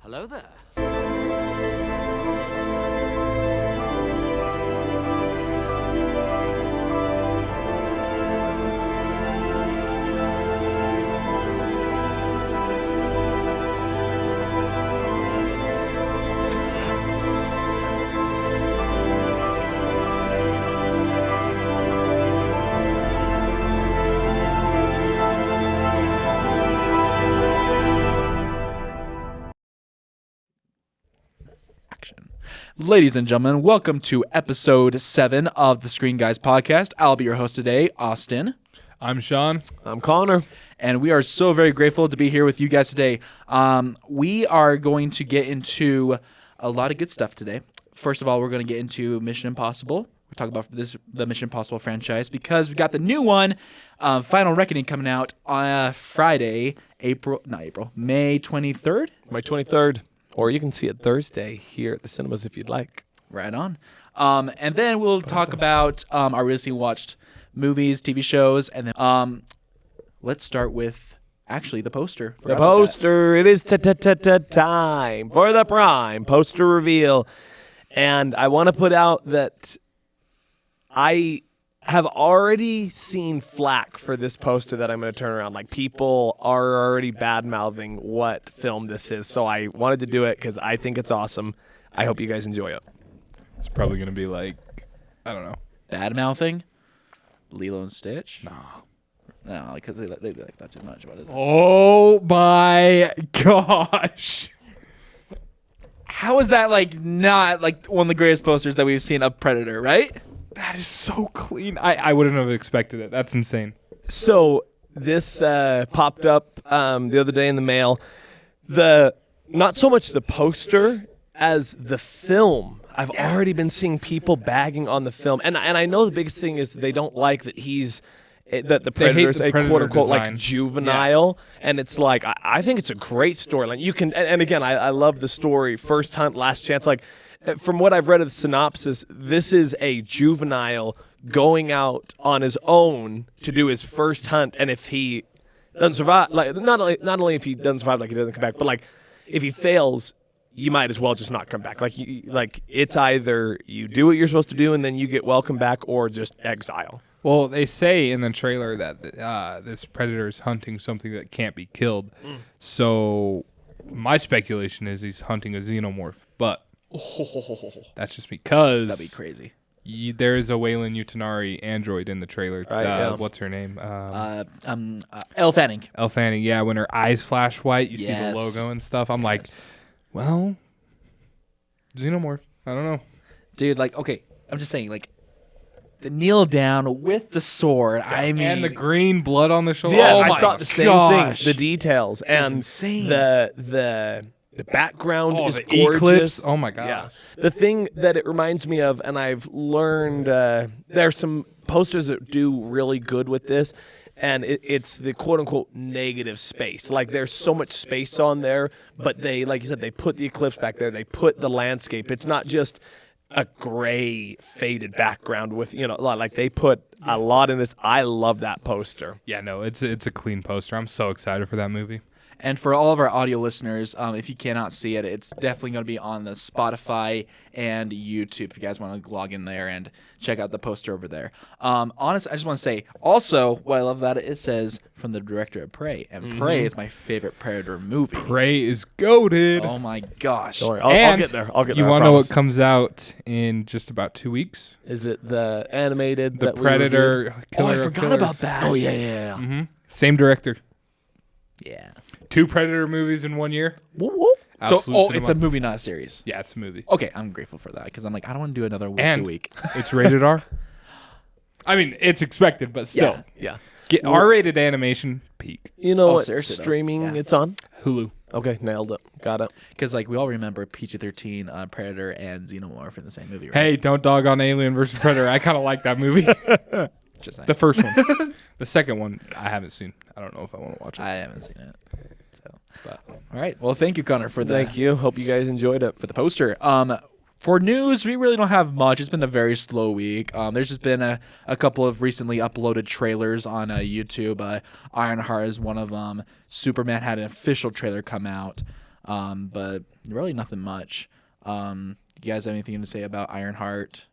Hello there. Ladies and gentlemen, welcome to episode 7 of the Screen Guys podcast. I'll be your host today, Austin. I'm Sean. I'm Connor. And we are so very grateful to be here with you guys today. We are going to get into a lot of good stuff today. First of all, we're going to get into Mission Impossible. We're talking about the Mission Impossible franchise because we got the new one, Final Reckoning, coming out on Friday, May 23rd. May 23rd. Or you can see it Thursday here at the cinemas if you'd like. Right on. And then we'll talk about our recently watched movies, TV shows, and then let's start with actually the poster. The poster. It is time for the Prime poster reveal. And I want to put out that I have already seen flack for this poster that I'm going to turn around. Like, people are already bad-mouthing what film this is. So I wanted to do it because I think it's awesome. I hope you guys enjoy it. It's probably going to be like, I don't know. Bad mouthing? Lilo and Stitch? No, because they like that too much. What is it? Oh my gosh. How is that not one of the greatest posters that we've seen of Predator, right? That is so clean. I wouldn't have expected it. That's insane. So this popped up the other day in the mail. Not so much the poster as the film. I've already been seeing people bagging on the film, and I know the biggest thing is they don't like that the Predator's a quote unquote like juvenile, and it's like I think it's a great storyline. You can and again I love the story. First hunt, last chance. Like, from what I've read of the synopsis, this is a juvenile going out on his own to do his first hunt, and if he doesn't survive, like not only if he doesn't survive, like he doesn't come back, but like if he fails, you might as well just not come back. Like it's either you do what you're supposed to do and then you get welcome back, or just exile. Well, they say in the trailer that this predator is hunting something that can't be killed. So my speculation is he's hunting a xenomorph, but that's just because That'd be crazy. There is a Weyland Utanari android in the trailer. Right, yeah. What's her name? Elle Fanning. Elle Fanning. Yeah, when her eyes flash white, you see the Yes. logo and stuff. I'm like, well, xenomorph. I don't know. Dude, okay, I'm just saying, the kneel down with the sword. I mean, And the green blood on the shoulder. Yeah, Oh I my thought the same gosh. thing. The details and insane. The background is the gorgeous. eclipse. Oh my gosh. Yeah. The thing that it reminds me of, and I've learned there's some posters that do really good with this, and it's the quote-unquote negative space. Like, there's so much space on there, but they, like you said, they put the eclipse back there. They put the landscape. It's not just a gray, faded background with, like they put a lot in this. I love that poster. Yeah, no, it's a clean poster. I'm so excited for that movie. And for all of our audio listeners, if you cannot see it, it's definitely going to be on the Spotify and YouTube if you guys want to log in there and check out the poster over there. Honestly, I just want to say, also, what I love about it, it says from the director of Prey. And Prey is my favorite Predator movie. Prey is goated. Oh my gosh. Don't worry, I'll get there. You want to know what comes out in just about 2 weeks? Is it the animated? The that we Predator. reviewed? Oh, I Killer of forgot Killers. about that. Oh, yeah. Mm-hmm. Same director. Yeah. 2 Predator movies in 1 year. Whoop, whoop. So, Absolute it's a cinema. movie, not a series. Yeah, it's a movie. Okay, I'm grateful for that because I'm like, I don't want to do another week to And week. it's rated R. I mean, it's expected, but still. Yeah. Get R-rated animation, peak. You know what seriously, though. streaming Yeah. it's on? Hulu. Okay, nailed it. Got it. Because we all remember PG-13, Predator, and Xenomorph in the same movie, right? Hey, don't dog on Alien versus Predator. I kind of like that movie. Just saying. The first one. The second one, I haven't seen. I don't know if I want to watch it. I haven't seen it. So, but, all right. Well, thank you, Connor, for the Thank you. Hope you guys enjoyed it. for the poster. For news, we really don't have much. It's been a very slow week. There's just been a couple of recently uploaded trailers on YouTube. Ironheart is one of them. Superman had an official trailer come out. But really nothing much. You guys have anything to say about Ironheart?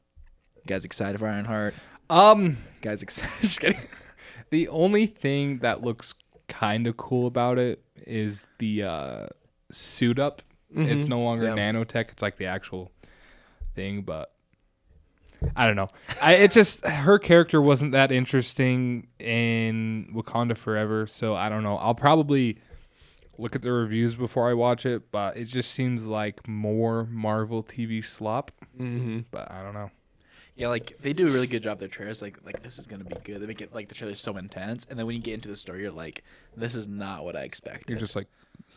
You guys excited for Ironheart? Guys excited? Just kidding. The only thing that looks kind of cool about it is the suit up. It's no longer nanotech. It's like the actual thing, but I don't know. It just, her character wasn't that interesting in Wakanda Forever, so I don't know. I'll probably look at the reviews before I watch it, but it just seems like more Marvel TV slop. But I don't know. Yeah, like they do a really good job. Their trailers, like this is gonna be good. They make it like the trailer's so intense, and then when you get into the story, you're like, this is not what I expected. You're just like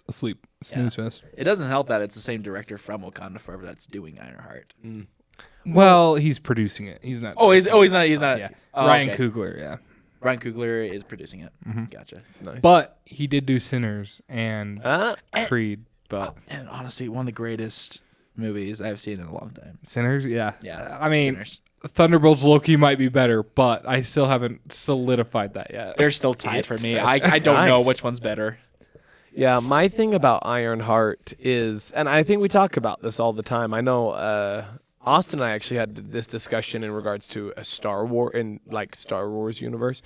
asleep, snooze fest. It doesn't help that it's the same director from Wakanda Forever that's doing Ironheart. Well, he's producing it. He's not. He's not. Yeah. Oh, Ryan okay. Coogler, yeah. Ryan Coogler is producing it. Gotcha. Nice. But he did do Sinners and Ah. Creed. But And honestly, one of the greatest movies I've seen in a long time. Sinners, yeah. Yeah, I mean, Sinners. Thunderbolts Loki might be better, but I still haven't solidified that yet. They're still tied for me. I don't know Nice. which one's better. Yeah, my thing about Ironheart is, and I think we talk about this all the time. I know Austin and I actually had this discussion in regards to a Star Wars universe.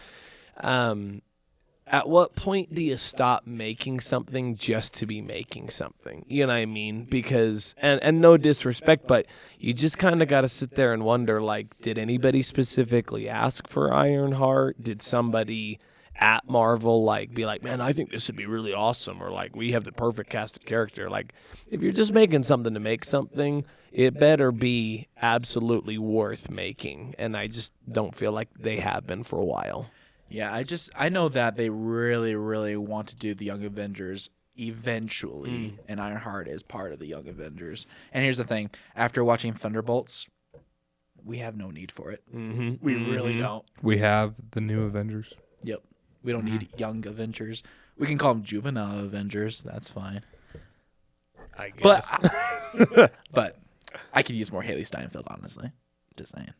At what point do you stop making something just to be making something? You know what I mean? Because, and no disrespect, but you just kind of got to sit there and wonder, like, did anybody specifically ask for Ironheart? Did somebody at Marvel, like, be like, man, I think this would be really awesome, or like, we have the perfect casted character? Like, if you're just making something to make something, it better be absolutely worth making, and I just don't feel like they have been for a while. Yeah, I know that they really, really want to do the Young Avengers eventually, and Ironheart is part of the Young Avengers. And here's the thing: after watching Thunderbolts, we have no need for it. We really don't. We have the new Avengers. Yep, we don't need Young Avengers. We can call them Juvenile Avengers. That's fine. I guess. But I could use more Haley Steinfeld, honestly. Just saying.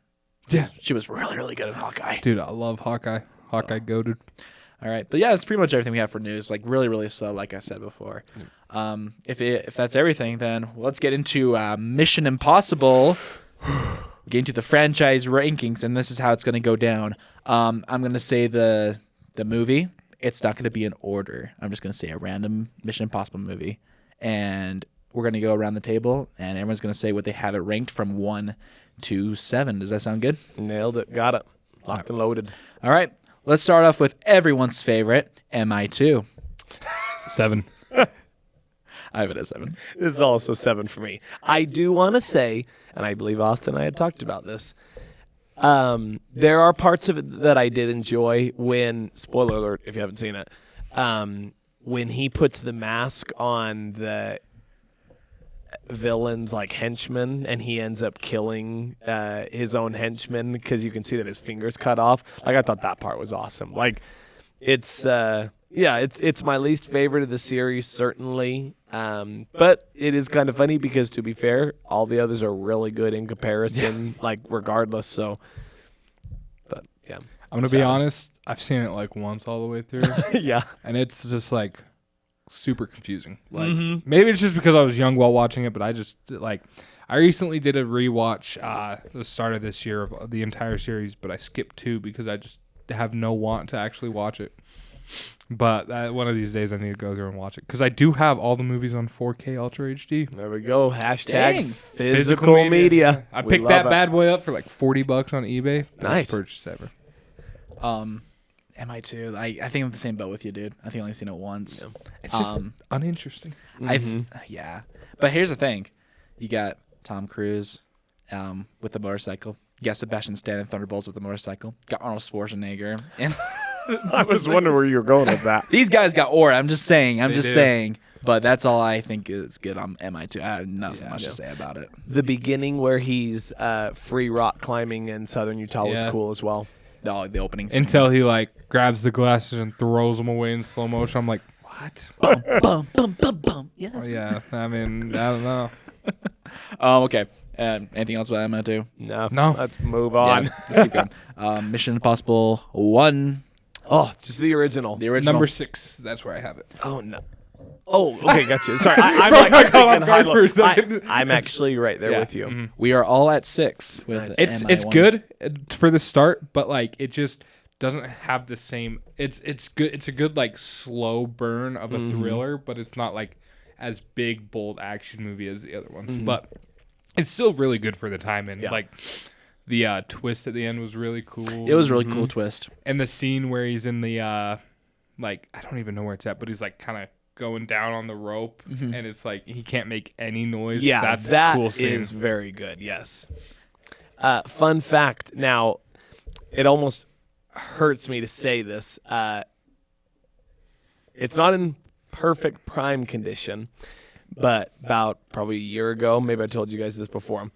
Yeah. She was really, really good in Hawkeye. Dude, I love Hawkeye. Hawkeye goated. All right, but yeah, that's pretty much everything we have for news. Like really, really slow, like I said before. If that's everything, then let's get into Mission Impossible. Get into the franchise rankings, and this is how it's going to go down. I'm going to say the movie. It's not going to be in order. I'm just going to say a random Mission Impossible movie, and we're going to go around the table, and everyone's going to say what they have it ranked from 1 to 7. Does that sound good? Nailed it. Got it. Locked and loaded. All right. Let's start off with everyone's favorite, MI2. 7. I have it at 7. This is also 7 for me. I do want to say, and I believe Austin and I had talked about this, there are parts of it that I did enjoy when, spoiler alert if you haven't seen it, when he puts the mask on the villain's like henchman and he ends up killing his own henchman because you can see that his fingers cut off. Like, I thought that part was awesome. Like, it's it's my least favorite of the series, certainly, but it is kind of funny because, to be fair, all the others are really good in comparison, like regardless. So, but yeah, I'm going to be honest. I've seen it like once all the way through. yeah. And it's just like super confusing. Like maybe it's just because I was young while watching it, but I just like I recently did a rewatch the start of this year of the entire series, but I skipped 2 because I just have no want to actually watch it. But one of these days I need to go through and watch it because I do have all the movies on 4K Ultra HD. There we go. Hashtag Dang. physical media. I We picked love that it. bad boy up for like $40 on eBay. Nice. Best purchase ever. MI2. I think I'm the same boat with you, dude. I think I've only seen it once. It's just uninteresting. Yeah. But here's the thing. You got Tom Cruise with the motorcycle. You got Sebastian Stan in Thunderbolts with the motorcycle. Got Arnold Schwarzenegger. And I was wondering where you were going with that. these guys got aura. I'm just saying. They do. Saying. But that's all I think is good on MI2. I have nothing much to say about it. The beginning where he's free rock climbing in southern Utah was Yeah. cool as well. The opening scene. Until he like grabs the glasses and throws them away in slow motion. I'm like, what? Bum, bum, bum, bum. Yeah, that's Yeah, I mean, I don't know. okay. Anything else about MI2? No. Let's move on. Yeah, let's keep going. Mission Impossible 1. Oh, just the original. The original. Number 6. That's where I have it. Oh, no. Oh, okay, gotcha. Sorry, I'm Bro, like I caught thinking off guard high for a low. second. I'm actually right there Yeah. with you. Mhm. We are all at 6 with It's MI1. good for the start, but like it just doesn't have the same. It's good. It's a good like slow burn of a thriller, but it's not like as big bold action movie as the other ones. But it's still really good for the time, and Yeah. like the twist at the end was really cool. It was a really cool twist. And the scene where he's in the like I don't even know where it's at, but he's like kind of going down on the rope, and it's like he can't make any noise. Yeah, that's that a cool scene. is very good. Yes. Fun fact. Now, it almost hurts me to say this. It's not in perfect prime condition, but about probably a year ago, maybe I told you guys this before,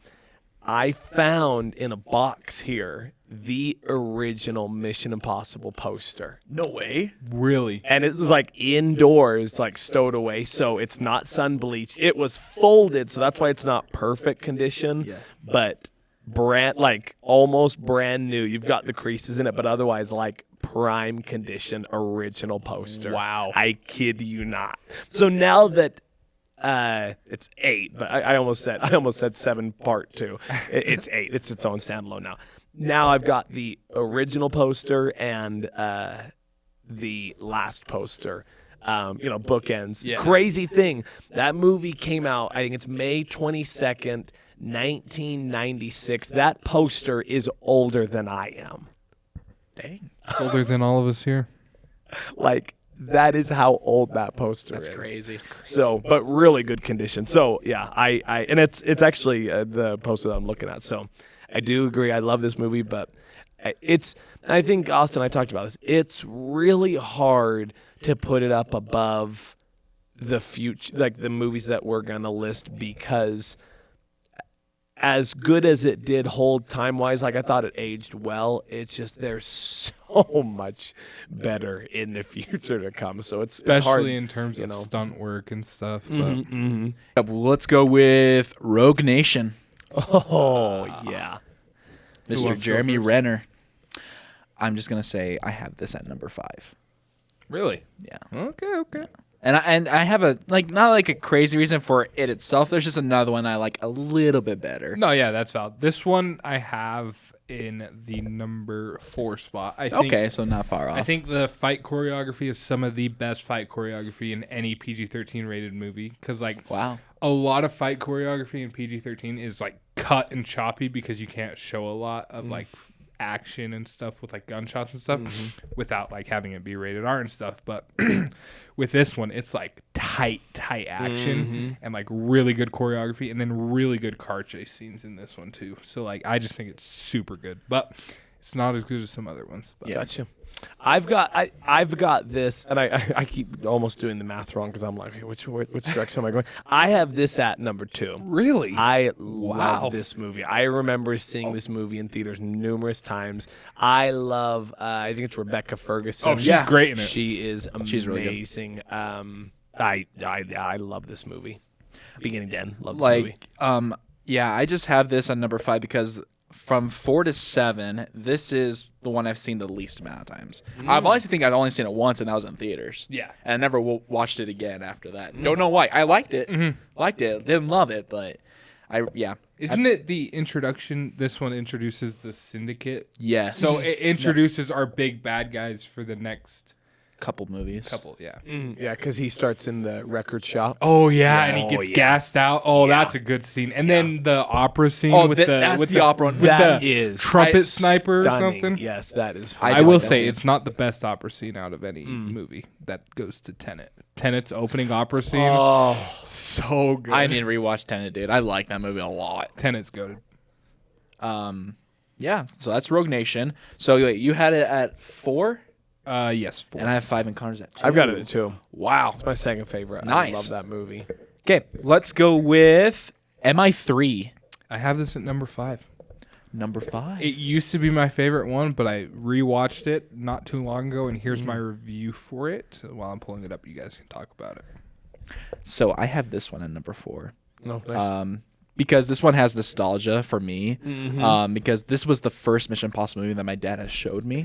I found in a box here the original Mission Impossible poster. No way. Really. And it was like indoors, like stowed away, so it's not sun bleached. It was folded, so that's why it's not perfect condition. Yeah. But like almost brand new. You've got the creases in it, but otherwise like prime condition original poster. Wow. I kid you not. So now that it's 8, but I almost said 7 part 2. It's 8. It's its own standalone now. Now I've got the original poster and the last poster. Bookends. Yeah. Crazy thing. That movie came out, I think it's May 22nd, 1996. That poster is older than I am. Dang. It's older than all of us here. Like, that is how old that poster is. That's crazy. So, but really good condition. So, yeah, I and it's actually the poster that I'm looking at. So, I do agree. I love this movie, but I think Austin and I talked about this. It's really hard to put it up above the future, like the movies that we're going to list, because as good as it did hold time-wise, like I thought it aged well, it's just there's so much better in the future to come. So it's hard. Especially in terms you of know. stunt work and stuff. But Yeah, well, let's go with Rogue Nation. Oh, yeah. Mr. wants to go Jeremy first? Renner. I'm just gonna say I have this at number 5. really? Yeah. Okay. And I have a not like a crazy reason for it itself. There's just another one I like a little bit better. No, yeah, that's valid. This one I have in the number 4 spot. I think, Okay, so not far off. I think the fight choreography is some of the best fight choreography in any PG-13 rated movie. Because, like, Wow. a lot of fight choreography in PG-13 is, like, cut and choppy because you can't show a lot of, like, action and stuff with, like, gunshots and stuff without, like, having it be rated R and stuff. But with this one, it's, like, tight action and, like, really good choreography and then really good car chase scenes in this one, too. So, like, I just think it's super good. But it's not as good as some other ones. But Yeah. Gotcha. I've got this, and I keep almost doing the math wrong because I'm like, hey, which direction am I going? I have this at number 2. Really? I love this movie. I remember seeing this movie in theaters numerous times. I love, I think it's Rebecca Ferguson. Oh, she's great in it. She is amazing. She's really good. I love this movie. Beginning to end, love this movie. Yeah, I just have this on number 5 because from 4 to 7, this is the one I've seen the least amount of times. I've only seen it once, and that was in theaters. Yeah. And I never watched it again after that. Don't know why. I liked it. Liked it. Didn't love it, but Isn't it the introduction? This one introduces the syndicate. Yes. So it introduces our big bad guys for the next couple movies. couple. Yeah. Yeah, because he starts in the record shop. Oh yeah, and he Oh, gets yeah. gassed out. Oh, that's a good scene. And then the opera scene Oh, with that's with the opera one. with That the is trumpet sniper or Stunning. something. Yes, that is. I I do will like that say scene. it's not the best opera scene out of any movie. That goes to Tenet. Tenet's opening opera scene, Oh, so good. I need to rewatch Tenet, dude. I like that movie a lot. Tenet's good. Yeah, so that's Rogue Nation. So wait, you had it at 4, Yes, 4. and I have 5 and Connor's at 2. I've got it at 2. Wow. It's my second favorite. Nice. I love that movie. Okay, let's go with MI3, I have this at number 5. number 5. It used to be my favorite one, but I rewatched it not too long ago, and here's my review for it. So while I'm pulling it up, you guys can talk about it. So I have this one at number 4. No, nice. because this one has nostalgia for me. Because this was the first Mission Impossible movie that my dad has showed me.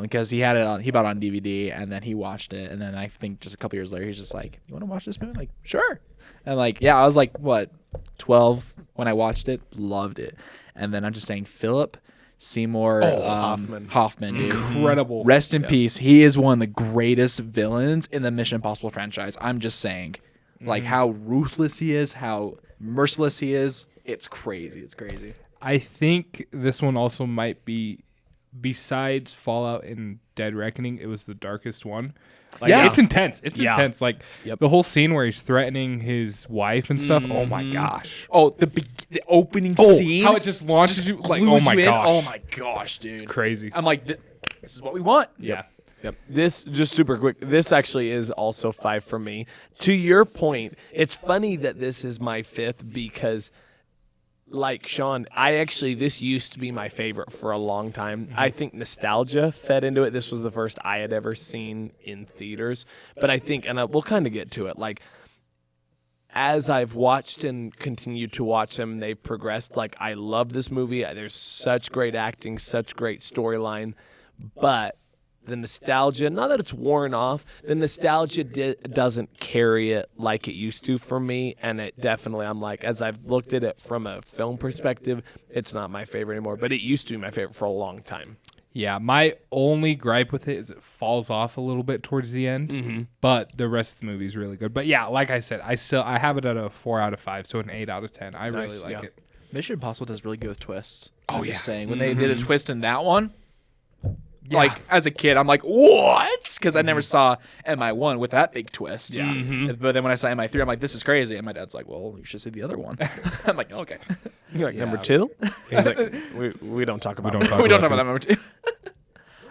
Because he bought it on DVD, and then he watched it, and then I think just a couple years later he's just like, "You want to watch this movie?" I'm like, sure. And like, yeah, I was like, what, 12 when I watched it, loved it. And then I'm just saying, Philip Seymour Hoffman, dude. Incredible. Rest in peace. He is one of the greatest villains in the Mission Impossible franchise. I'm just saying, like, how ruthless he is, how merciless he is. It's crazy. It's crazy. I think this one also might be, besides Fallout and Dead Reckoning, it was the darkest one. Like, Yeah. it's intense. It's Yeah. intense. Like the whole scene where he's threatening his wife and stuff. Oh my gosh. Oh, the opening scene. How it just launches you like, oh glues my you in. gosh. Oh my gosh, dude. It's crazy. I'm like, this is what we want. Yeah. This, just super quick, this actually is also 5 for me. To your point, it's funny that this is my 5th because, like Sean, this used to be my favorite for a long time. I think nostalgia fed into it. This was the first I had ever seen in theaters. But I think, and we'll kind of get to it, like, as I've watched and continued to watch them, they've progressed. Like, I love this movie. There's such great acting, such great storyline. But the nostalgia, not that it's worn off, the nostalgia doesn't carry it like it used to for me. And it definitely, I'm like, as I've looked at it from a film perspective, it's not my favorite anymore. But it used to be my favorite for a long time. Yeah, my only gripe with it is it falls off a little bit towards the end, but the rest of the movie is really good. But yeah, like I said, I have it at a 4 out of 5, so an 8 out of 10. I really like it. Mission Impossible does really good with twists. Oh, I'm yeah. just saying, when they did a twist in that one, like, as a kid, I'm like, what? Because I never saw MI1 with that big twist. Yeah. But then when I saw MI3, I'm like, this is crazy. And my dad's like, well, you should see the other one. I'm like, okay. You're like, number 2? He's like, we don't talk about We don't it. talk We don't talk about about that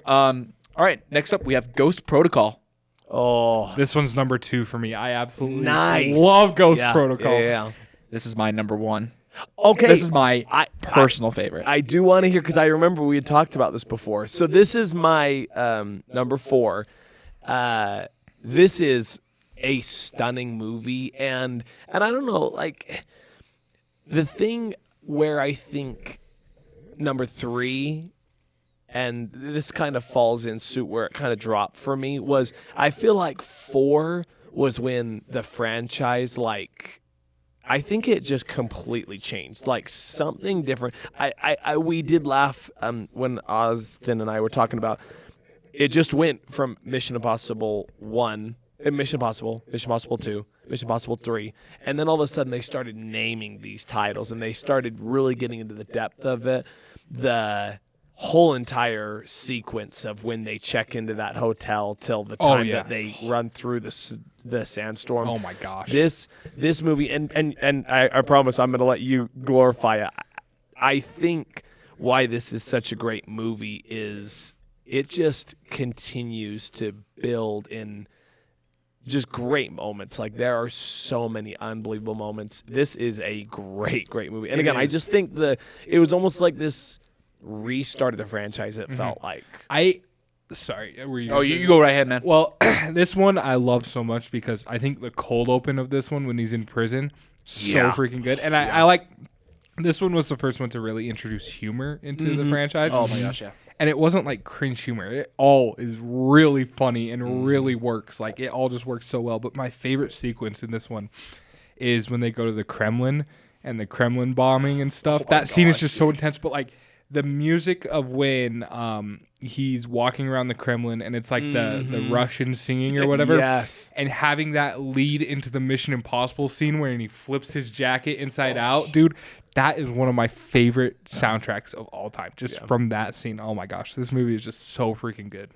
number 2. All right, next up, we have Ghost Protocol. Oh, This one's number 2 for me. I absolutely nice. love Ghost Yeah, Protocol. Yeah. This is my number 1. Okay. This is my I- personal favorite. I do want to hear, because I remember we had talked about this before. So this is my number 4. This is a stunning movie, and I don't know, like, the thing where I think number 3, and this kind of falls in suit where it kind of dropped for me, was I feel like 4 was when the franchise, like, I think it just completely changed, like something different. We did laugh when Austin and I were talking about it. Just went from Mission Impossible 1, Mission Impossible 2, Mission Impossible 3, and then all of a sudden they started naming these titles and they started really getting into the depth of it. The whole entire sequence of when they check into that hotel till the time that they run through the sandstorm. Oh my gosh. This movie, and I promise I'm going to let you glorify it. I think why this is such a great movie is it just continues to build in just great moments. Like, there are so many unbelievable moments. This is a great movie. And again, I just think it was almost like this restarted the franchise, it felt like. Sorry, were you? oh, you go right ahead, man. Well, this one I love so much because I think the cold open of this one when he's in prison, so freaking good. And I like, this one was the first one to really introduce humor into the franchise. Oh my gosh, yeah. And it wasn't like cringe humor. It all is really funny and really works. Like, it all just works so well. But my favorite sequence in this one is when they go to the Kremlin and the Kremlin bombing and stuff. That scene is just so intense. But like, the music of when he's walking around the Kremlin and it's like the Russian singing or whatever. Yes. And having that lead into the Mission Impossible scene where he flips his jacket inside out, dude. That is one of my favorite soundtracks of all time. Just from that scene. Oh my gosh, this movie is just so freaking good.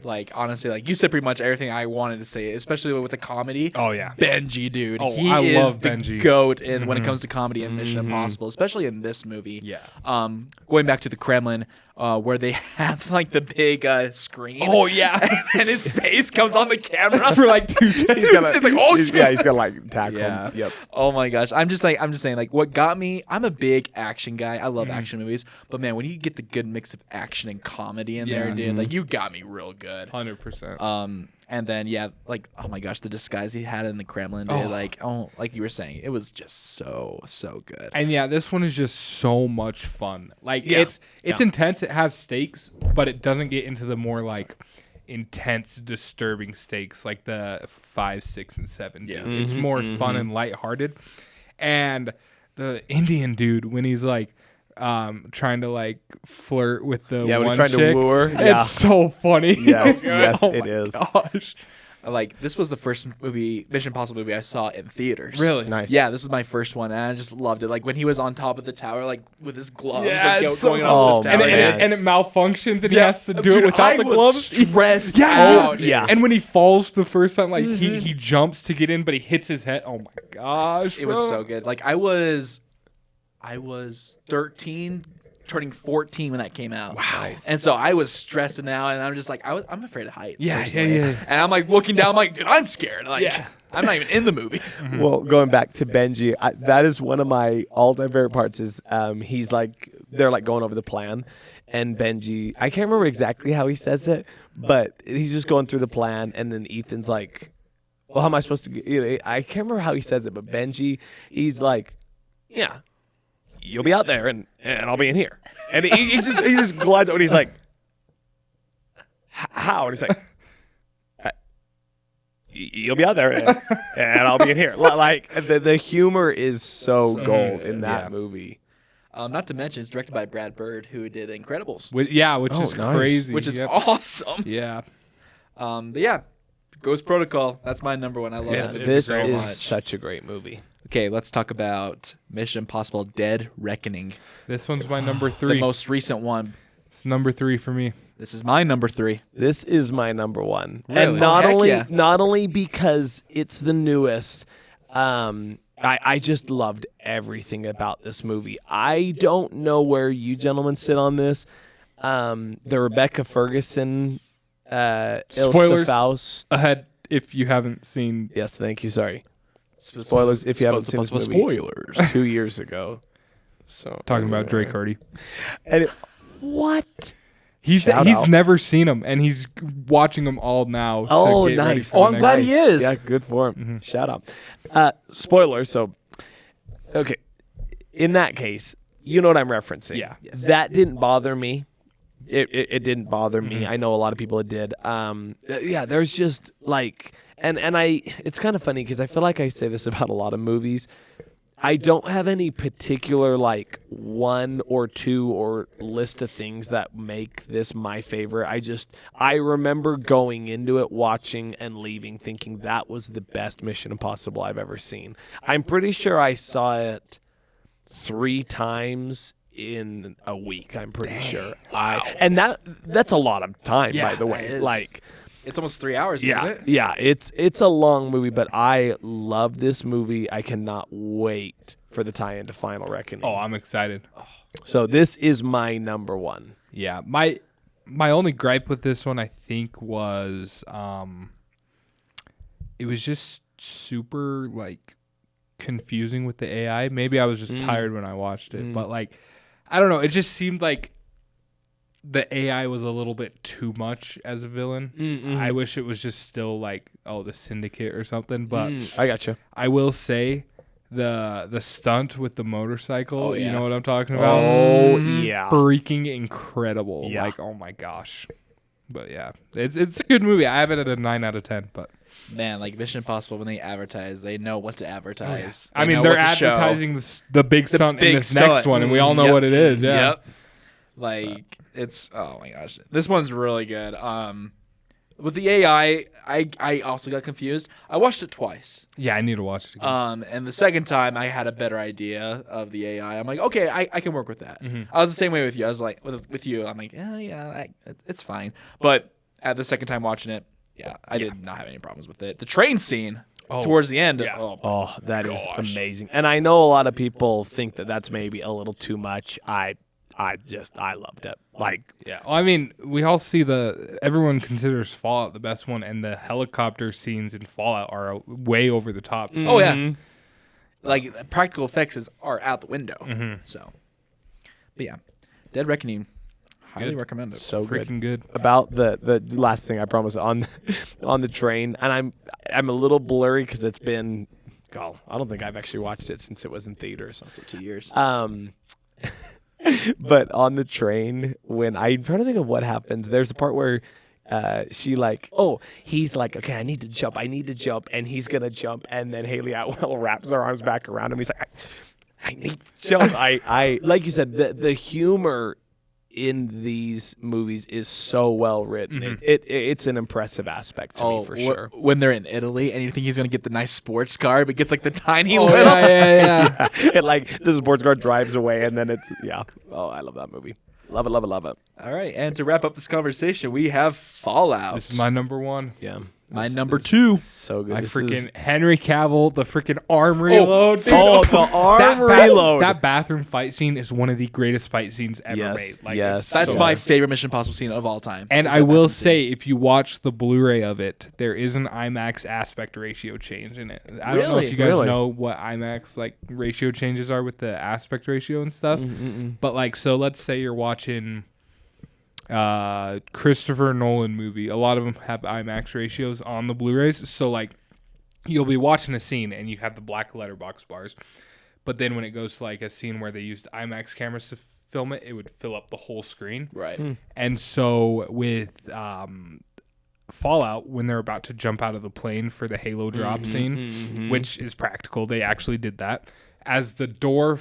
Like, honestly, like, you said pretty much everything I wanted to say, especially with the comedy. Oh, yeah. Benji, dude. Oh, he I is love the Benji. GOAT when it comes to comedy and Mission Impossible, especially in this movie. Yeah. Going back to the Kremlin, where they have, like, the big screen. Oh, yeah. And his face comes on the camera. For like 2 seconds. It's like, oh, shit. he's gonna like tackle Yeah. him. Yep. Oh my gosh. I'm just saying, like, what got me, I'm a big action guy. I love action movies. But man, when you get the good mix of action and comedy in there, dude, like, you got me real good. 100%. And then like, oh my gosh, the disguise he had in the Kremlin, dude, like you were saying, it was just so good. And this one is just so much fun. Like Yeah. it's intense. It has stakes, but it doesn't get into the more like intense, disturbing stakes like the 5, 6, and 7. Yeah. It's more fun and lighthearted. And the Indian dude, when he's like trying to like flirt with the Yeah, when one he's trying to chick, woo her. Yeah. it's so funny. Yes, yes, Oh it my is. Gosh. Like, this was the first Mission Impossible movie I saw in theaters. Really? Nice. Yeah, this was my first one, and I just loved it. Like, when he was on top of the tower, like, with his gloves, Yeah, like, it's so going cool. off Oh, this And tower. man. it malfunctions, and he has to do Dude, it without I the was gloves. stressed Yeah. out. dude. Yeah. And when he falls the first time, like he jumps to get in, but he hits his head. Oh my gosh, It was bro. so good. Like, I was 13, turning 14 when that came out. Wow. And so I was stressing out, and I'm just like, I'm afraid of heights. Yeah, personally. yeah. And I'm like looking down, I'm like, dude, I'm scared. Like, Yeah. I'm not even in the movie. Well, going back to Benji, that is one of my all-time favorite parts. Is he's like they're like going over the plan, and Benji, I can't remember exactly how he says it, but he's just going through the plan, and then Ethan's like, "Well, how am I supposed to?" I can't remember how he says it, but Benji, he's like, "Yeah, you'll be out there, and I'll be in here," and he just glides over, and he's like, "How?" And he's like, "You'll be out there, and I'll be in here." Like the humor is so gold in that yeah. movie. Not to mention, it's directed by Brad Bird, who did Incredibles, Which is nice. crazy. which is Yep. awesome. Yeah. But yeah, Ghost Protocol. That's my number one. I love Yeah, it This so is much. such a great movie. Okay, let's talk about Mission Impossible: Dead Reckoning, This one's my number the 3. most recent one. It's number 3 for me. This is my number 3. This is my number one, Really? and not Oh, heck only yeah. not only because it's the newest. I just loved everything about this movie. I don't know where you gentlemen sit on this. The Rebecca Ferguson, Ilsa Spoilers. Faust. Ahead if you haven't seen. Yes, thank you. Sorry. Spoilers if you haven't seen this movie. Spoilers. 2 years ago. So Talking about Drake Hardy. And what? He's Shout out. never seen them, and he's watching them all now. to Oh, get ready nice. for the I'm next glad one. he is. Yeah, good for him. Shout out. Spoiler. So, okay. In that case, you know what I'm referencing. Yeah. Yes. That didn't bother me. It didn't bother me. I know a lot of people it did. Yeah, there's just like, and it's kind of funny because I feel like I say this about a lot of movies. I don't have any particular like one or two or list of things that make this my favorite. I remember going into it, watching and leaving thinking that was the best Mission Impossible I've ever seen. I'm pretty sure I saw it 3 times in a week. I'm pretty sure. And that's a lot of time, by the way. it is. Like, It's almost 3 hours, yeah, isn't it? yeah, it's a long movie, but I love this movie. I cannot wait for the tie-in to Final Reckoning. Oh, I'm excited. So this is my number one. Yeah, my only gripe with this one, I think, was it was just super like confusing with the AI. Maybe I was just tired when I watched it, but like I don't know, it just seemed like the AI was a little bit too much as a villain. I wish it was just still like, oh, the Syndicate or something, but I gotcha. I will say the stunt with the motorcycle, Oh, you yeah. know what I'm talking about? Oh, yeah. Freaking incredible. Yeah. Like, oh my gosh. But yeah, it's a good movie. I have it at a 9 out of 10, but Man, like Mission Impossible, when they advertise, they know what to advertise. They I mean, know they're what to show. advertising the big stunt big in this stunt. next one, and we all know Yep. what it is. Yeah. Yep. Like it's oh my gosh, this one's really good. With the AI, I also got confused. I watched it twice. Yeah, I need to watch it again. And the second time I had a better idea of the AI. I'm like, okay, I can work with that. I was the same way with you. I was like, with you, I'm like, it's fine. But at the second time watching it, I did not have any problems with it. The train scene towards the end, yeah. Oh, that is Gosh. amazing. And I know a lot of people think that that's maybe a little too much. I loved it. Like, Yeah. Well, I mean, we all see everyone considers Fallout the best one, and the helicopter scenes in Fallout are way over the top. So Oh yeah, like practical effects are out the window. So, but yeah, Dead Reckoning. Highly good. recommend it. So good. Freaking good. About the last thing I promise on on the train, and I'm a little blurry because it's been, God, I don't think I've actually watched it since it was in theaters. Also 2 years. But on the train, when I'm trying to think of what happens, there's a part where he's like, okay, I need to jump, and he's gonna jump, and then Haley Atwell wraps her arms back around him. He's like, I need to jump. I like you said, the humor in these movies is so well written. It's an impressive aspect to me for sure. When they're in Italy and you think he's gonna get the nice sports car, but gets like the tiny Oh, little. yeah. And like the sports car drives away, and then it's Oh, I love that movie. Love it, love it, love it. All right, and to wrap up this conversation, we have Fallout. This is my number one. Yeah. My number 2. So good. I This freaking is- Henry Cavill, the freaking arm reload. dude. Oh, the arm reload. That bathroom fight scene is one of the greatest fight scenes ever Yes, made. yes. it's That's so my good. favorite Mission Impossible scene of all time. And is I that will bathroom scene. say, if you watch the Blu-ray of it, there is an IMAX aspect ratio change in it. I don't know if you guys Really? know what IMAX like ratio changes are with the aspect ratio and stuff. But like, so let's say you're watching Christopher Nolan movie. A lot of them have IMAX ratios on the Blu-rays. So like, you'll be watching a scene and you have the black letterbox bars, but then when it goes to like a scene where they used IMAX cameras to film it, it would fill up the whole screen. Right. And so with Fallout, when they're about to jump out of the plane for the Halo drop scene, which is practical, they actually did that. As the door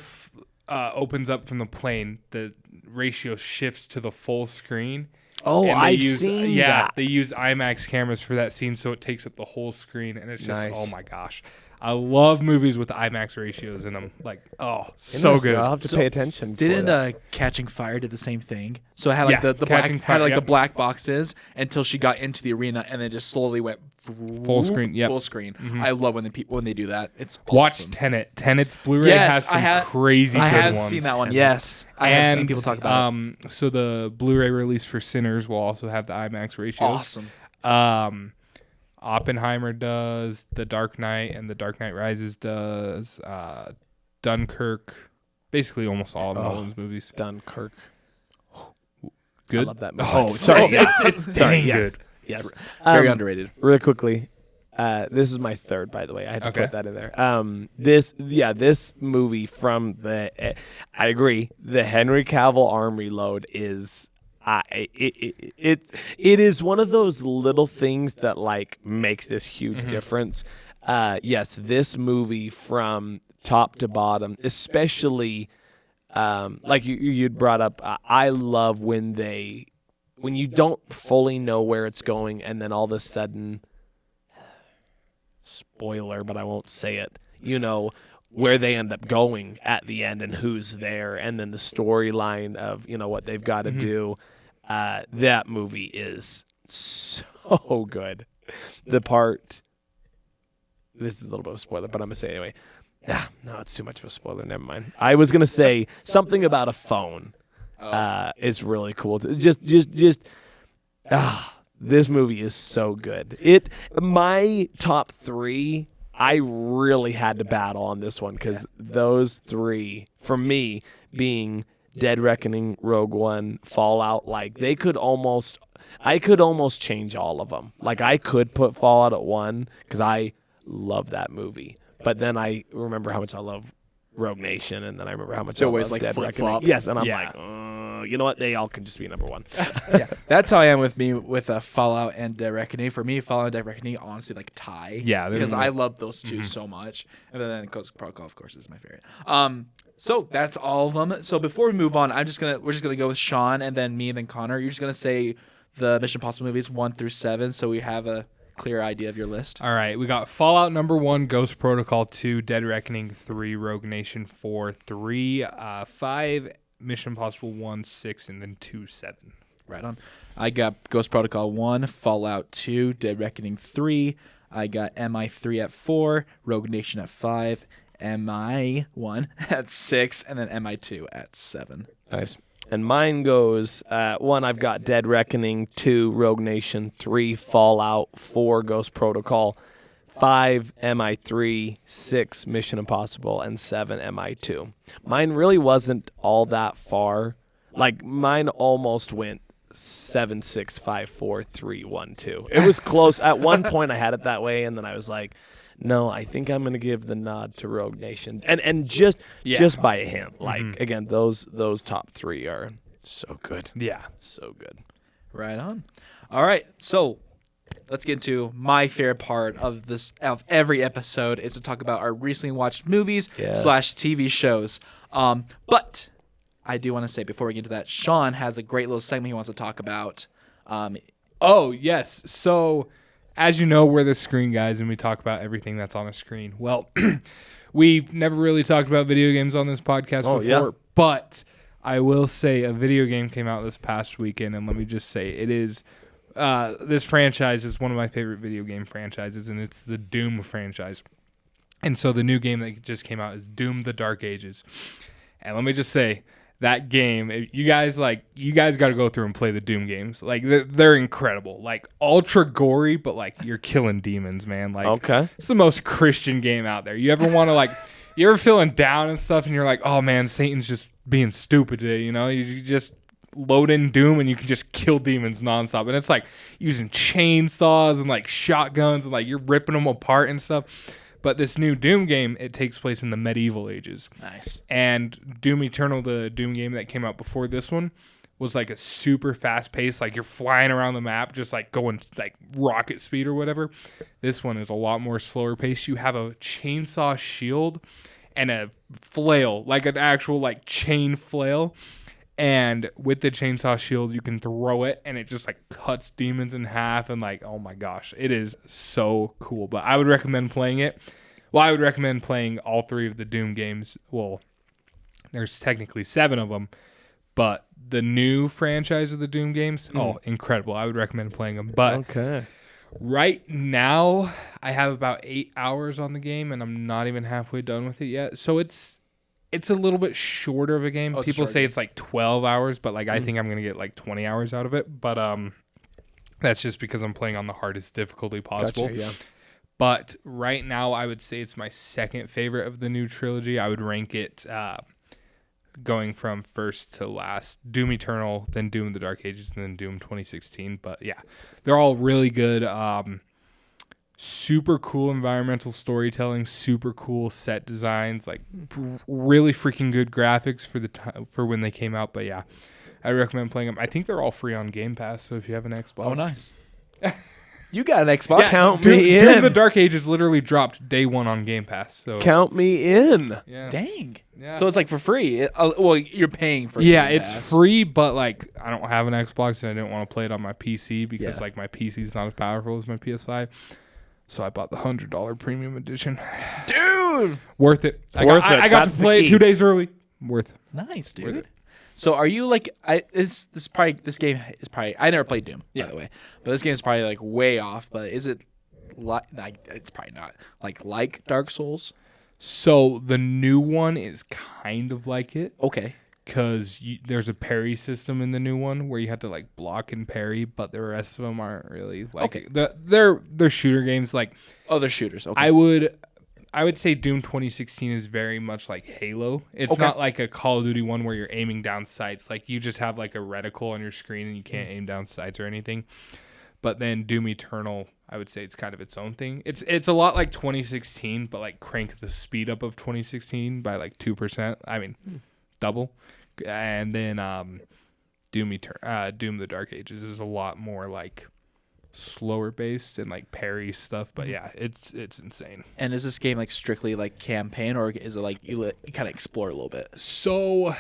opens up from the plane, the ratio shifts to the full screen. Oh, And they I've use, seen yeah, that. they use IMAX cameras for that scene, so it takes up the whole screen, and it's just, Nice. oh my gosh. I love movies with IMAX ratios in them. Like, oh, so Interesting. good. I'll have to So, pay attention. for Didn't that. Catching Fire did the same thing? So it had like Yeah, the black Catching had Fire, like the yep. black boxes until she got into the arena, and then just slowly went Full screen, yep. full screen. I love when they do that. It's Watch awesome. Tenet. Tenet's Blu-ray Yes, has some I crazy I good have ones. seen that one. Yes, I have seen people talk about it. So the Blu-ray release for Sinners will also have the IMAX ratios. Awesome. Oppenheimer does, The Dark Knight and The Dark Knight Rises does, Dunkirk, basically almost all of Nolan's movies. Dunkirk. Good. I love that movie. Oh, sorry. It's Dang yes. good. Yes. Very underrated. Really quickly, this is my third, by the way. I had to Okay. put that in there. This movie from I agree. The Henry Cavill arm reload is, it is one of those little things that like makes this huge difference. Yes, this movie from top to bottom, especially, like you'd brought up. I love when you don't fully know where it's going, and then all of a sudden, spoiler, but I won't say it, where they end up going at the end and who's there, and then the storyline of, what they've got to do. That movie is so good. The part, this is a little bit of a spoiler, but I'm going to say it anyway. No, it's too much of a spoiler. Never mind. I was going to say something about a phone. It's really cool. This movie is so good. My top 3, I really had to battle on this one because those 3, for me, being Dead Reckoning, Rogue One, Fallout, like I could almost change all of them. Like I could put Fallout at 1 because I love that movie, but then I remember how much I love Rogue Nation, and then I remember how much I always, love like, Dead Reckoning. flip-flop. Yes, and I'm Yeah. like, you know what? They all can just be number 1. That's how I am with Fallout and Dead Reckoning. For me, Fallout and Dead Reckoning honestly like tie. Yeah, they're- because I love those two so much. And then Ghost Protocol, of course, is my favorite. So that's all of them. So before we move on, we're just gonna go with Sean and then me and then Connor. You're just gonna say the Mission Impossible movies 1 through 7, so we have a clear idea of your list. All right, we got Fallout number 1, Ghost Protocol 2, Dead Reckoning 3, Rogue Nation 4, 3, 5, Mission Impossible 1, 6, and then 2, 7. Right on. I got Ghost Protocol 1, Fallout 2, Dead Reckoning 3. I got MI3 at 4, Rogue Nation at 5, MI1 at 6, and then MI2 at 7. Nice. And mine goes 1, I've got Dead Reckoning, 2, Rogue Nation, 3, Fallout, 4, Ghost Protocol, 5, MI3, 6, Mission Impossible, and 7, MI2. Mine really wasn't all that far Like mine almost went 7, 6, 5, 4, 3, 1, 2. It was close. At one point I had it that way, and then I was like, no, I think I'm gonna give the nod to Rogue Nation. And just by a hint. Like again, those top 3 are so good. Yeah. So good. Right on. All right, so let's get into my favorite part of every episode is to talk about our recently watched movies / TV shows. But I do want to say before we get to that, Sean has a great little segment he wants to talk about. Oh, yes. So, as you know, we're the screen guys, and we talk about everything that's on a screen. Well, we've never really talked about video games on this podcast before, but I will say a video game came out this past weekend, and let me just say it is this franchise is one of my favorite video game franchises, and it's the Doom franchise. And so the new game that just came out is Doom: The Dark Ages. And let me just say, that game, you guys got to go through and play the Doom games. Like they're incredible. Like ultra gory, but like you're killing demons, man. Like it's the most Christian game out there. You ever want to you ever feeling down and stuff, and you're like, oh man, Satan's just being stupid today. You know, you just load in Doom and you can just kill demons nonstop. And it's like using chainsaws and like shotguns and like you're ripping them apart and stuff. But this new Doom game, it takes place in the medieval ages. Nice. And Doom Eternal, the Doom game that came out before this one, was like a super fast pace. Like you're flying around the map, just like going like rocket speed or whatever. This one is a lot more slower pace. You have a chainsaw shield and a flail, like an actual like chain flail. And with the chainsaw shield, you can throw it, and it just like cuts demons in half. And like, oh my gosh, it is so cool. But I would recommend playing it. Well, I would recommend playing all 3 of the Doom games. Well, there's technically 7 of them, but the new franchise of the Doom games, incredible. I would recommend playing them. But right now, I have about 8 hours on the game, and I'm not even halfway done with it yet. So it's a little bit shorter of a game. People say it's like 12 hours, but like I think I'm going to get like 20 hours out of it. But that's just because I'm playing on the hardest difficulty possible. Gotcha, yeah. But right now, I would say it's my second favorite of the new trilogy. I would rank it going from first to last. Doom Eternal, then Doom: The Dark Ages, and then Doom 2016. But yeah, they're all really good. Super cool environmental storytelling, super cool set designs, like really freaking good graphics for when they came out. But yeah, I recommend playing them. I think they're all free on Game Pass, so if you have an Xbox. Oh, nice. You got an Xbox. Yeah, count me in. Doom: The Dark Ages literally dropped day 1 on Game Pass. So count me in. Yeah. Dang. Yeah. So it's like for free. Well, you're paying for Yeah, Game it's Pass. free, but like I don't have an Xbox and I didn't want to play it on my PC because like my PC is not as powerful as my PS5. So I bought the $100 premium edition. Dude. Worth it. I got to That's play the it key. 2 days early. Worth it. Nice, Worth dude. it. So are you like this game is probably I never played Doom by the way, but this game is probably like way off. But is it like it's probably not like Dark Souls? So the new one is kind of like it. Okay. Because there's a parry system in the new one where you have to like block and parry, but the rest of them aren't really like Okay. They're shooter games. Like they're shooters. Okay. I would say Doom 2016 is very much like Halo. It's not like a Call of Duty one where you're aiming down sights. Like you just have like a reticle on your screen and you can't aim down sights or anything. But then Doom Eternal, I would say it's kind of its own thing. It's a lot like 2016, but like crank the speed up of 2016 by like 2%. I mean, double. And then Doom: The Dark Ages is a lot more like slower based and like parry stuff. But yeah, it's insane. And is this game like strictly like campaign, or is it like you kind of explore a little bit? So,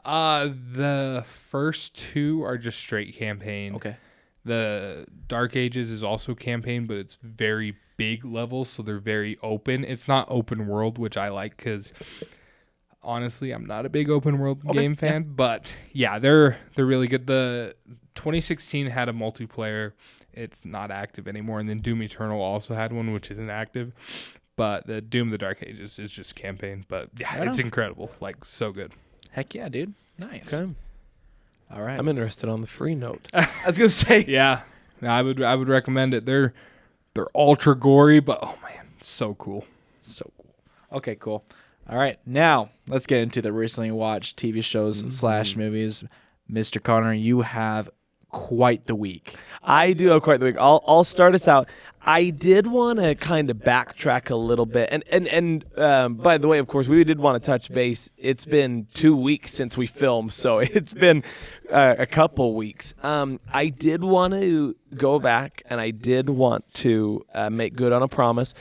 the first 2 are just straight campaign. Okay. The Dark Ages is also campaign, but it's very big levels, so they're very open. It's not open world, which I like because honestly, I'm not a big open world game fan. But yeah, they're really good. The 2016 had a multiplayer. It's not active anymore, and then Doom Eternal also had one, which isn't active. But the Doom: The Dark Ages is just campaign. But yeah, it's incredible. Like so good. Heck yeah, dude. Nice. Okay. All right. I'm interested on the free note. I was gonna say. Yeah, I would recommend it. They're ultra gory, but oh man, so cool. So cool. Okay, cool. All right, now let's get into the recently watched TV shows / movies. Mr. Connor, you have quite the week. I do have quite the week. I'll start us out. I did want to kind of backtrack a little bit, and by the way, of course, we did want to touch base. It's been 2 weeks since we filmed, so it's been a couple weeks. I did want to go back, and I did want to make good on a promise.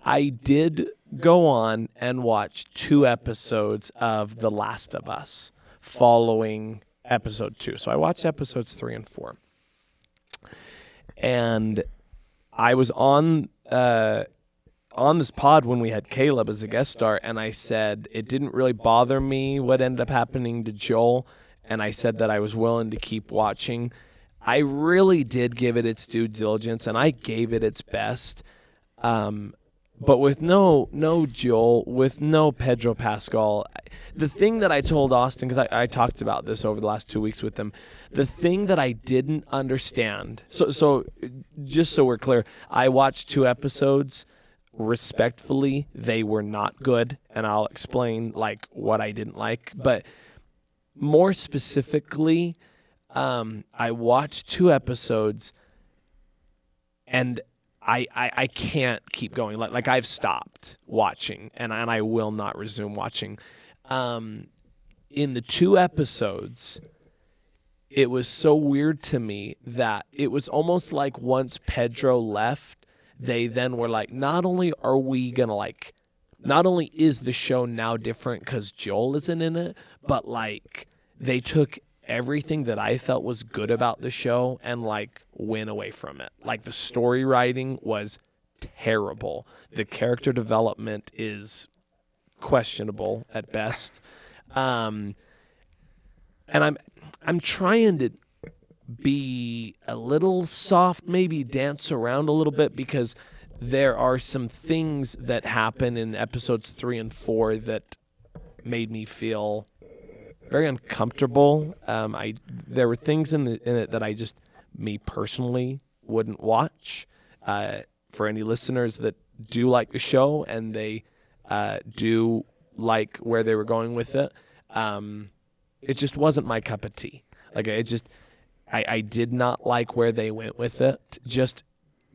I did go on and watch 2 episodes of The Last of Us following episode 2. So I watched episodes 3 and 4. And I was on this pod when we had Caleb as a guest star, and I said it didn't really bother me what ended up happening to Joel, and I said that I was willing to keep watching. I really did give it its due diligence, and I gave it its best. But with no Joel, with no Pedro Pascal, the thing that I told Austin, because I talked about this over the last 2 weeks with him, the thing that I didn't understand, so just so we're clear, I watched 2 episodes. Respectfully, they were not good, and I'll explain like what I didn't like. But more specifically, I watched 2 episodes, and I can't keep going. Like I've stopped watching, and I will not resume watching. In the 2 episodes, it was so weird to me that it was almost like once Pedro left, they then were like, not only is the show now different because Joel isn't in it, but like they took everything that I felt was good about the show and like went away from it. Like the story writing was terrible. The character development is questionable at best. And I'm trying to be a little soft, maybe dance around a little bit, because there are some things that happen in episodes 3 and 4 that made me feel very uncomfortable. There were things in it that I just, me personally, wouldn't watch. For any listeners that do like the show and they do like where they were going with it, it just wasn't my cup of tea. Like I did not like where they went with it. Just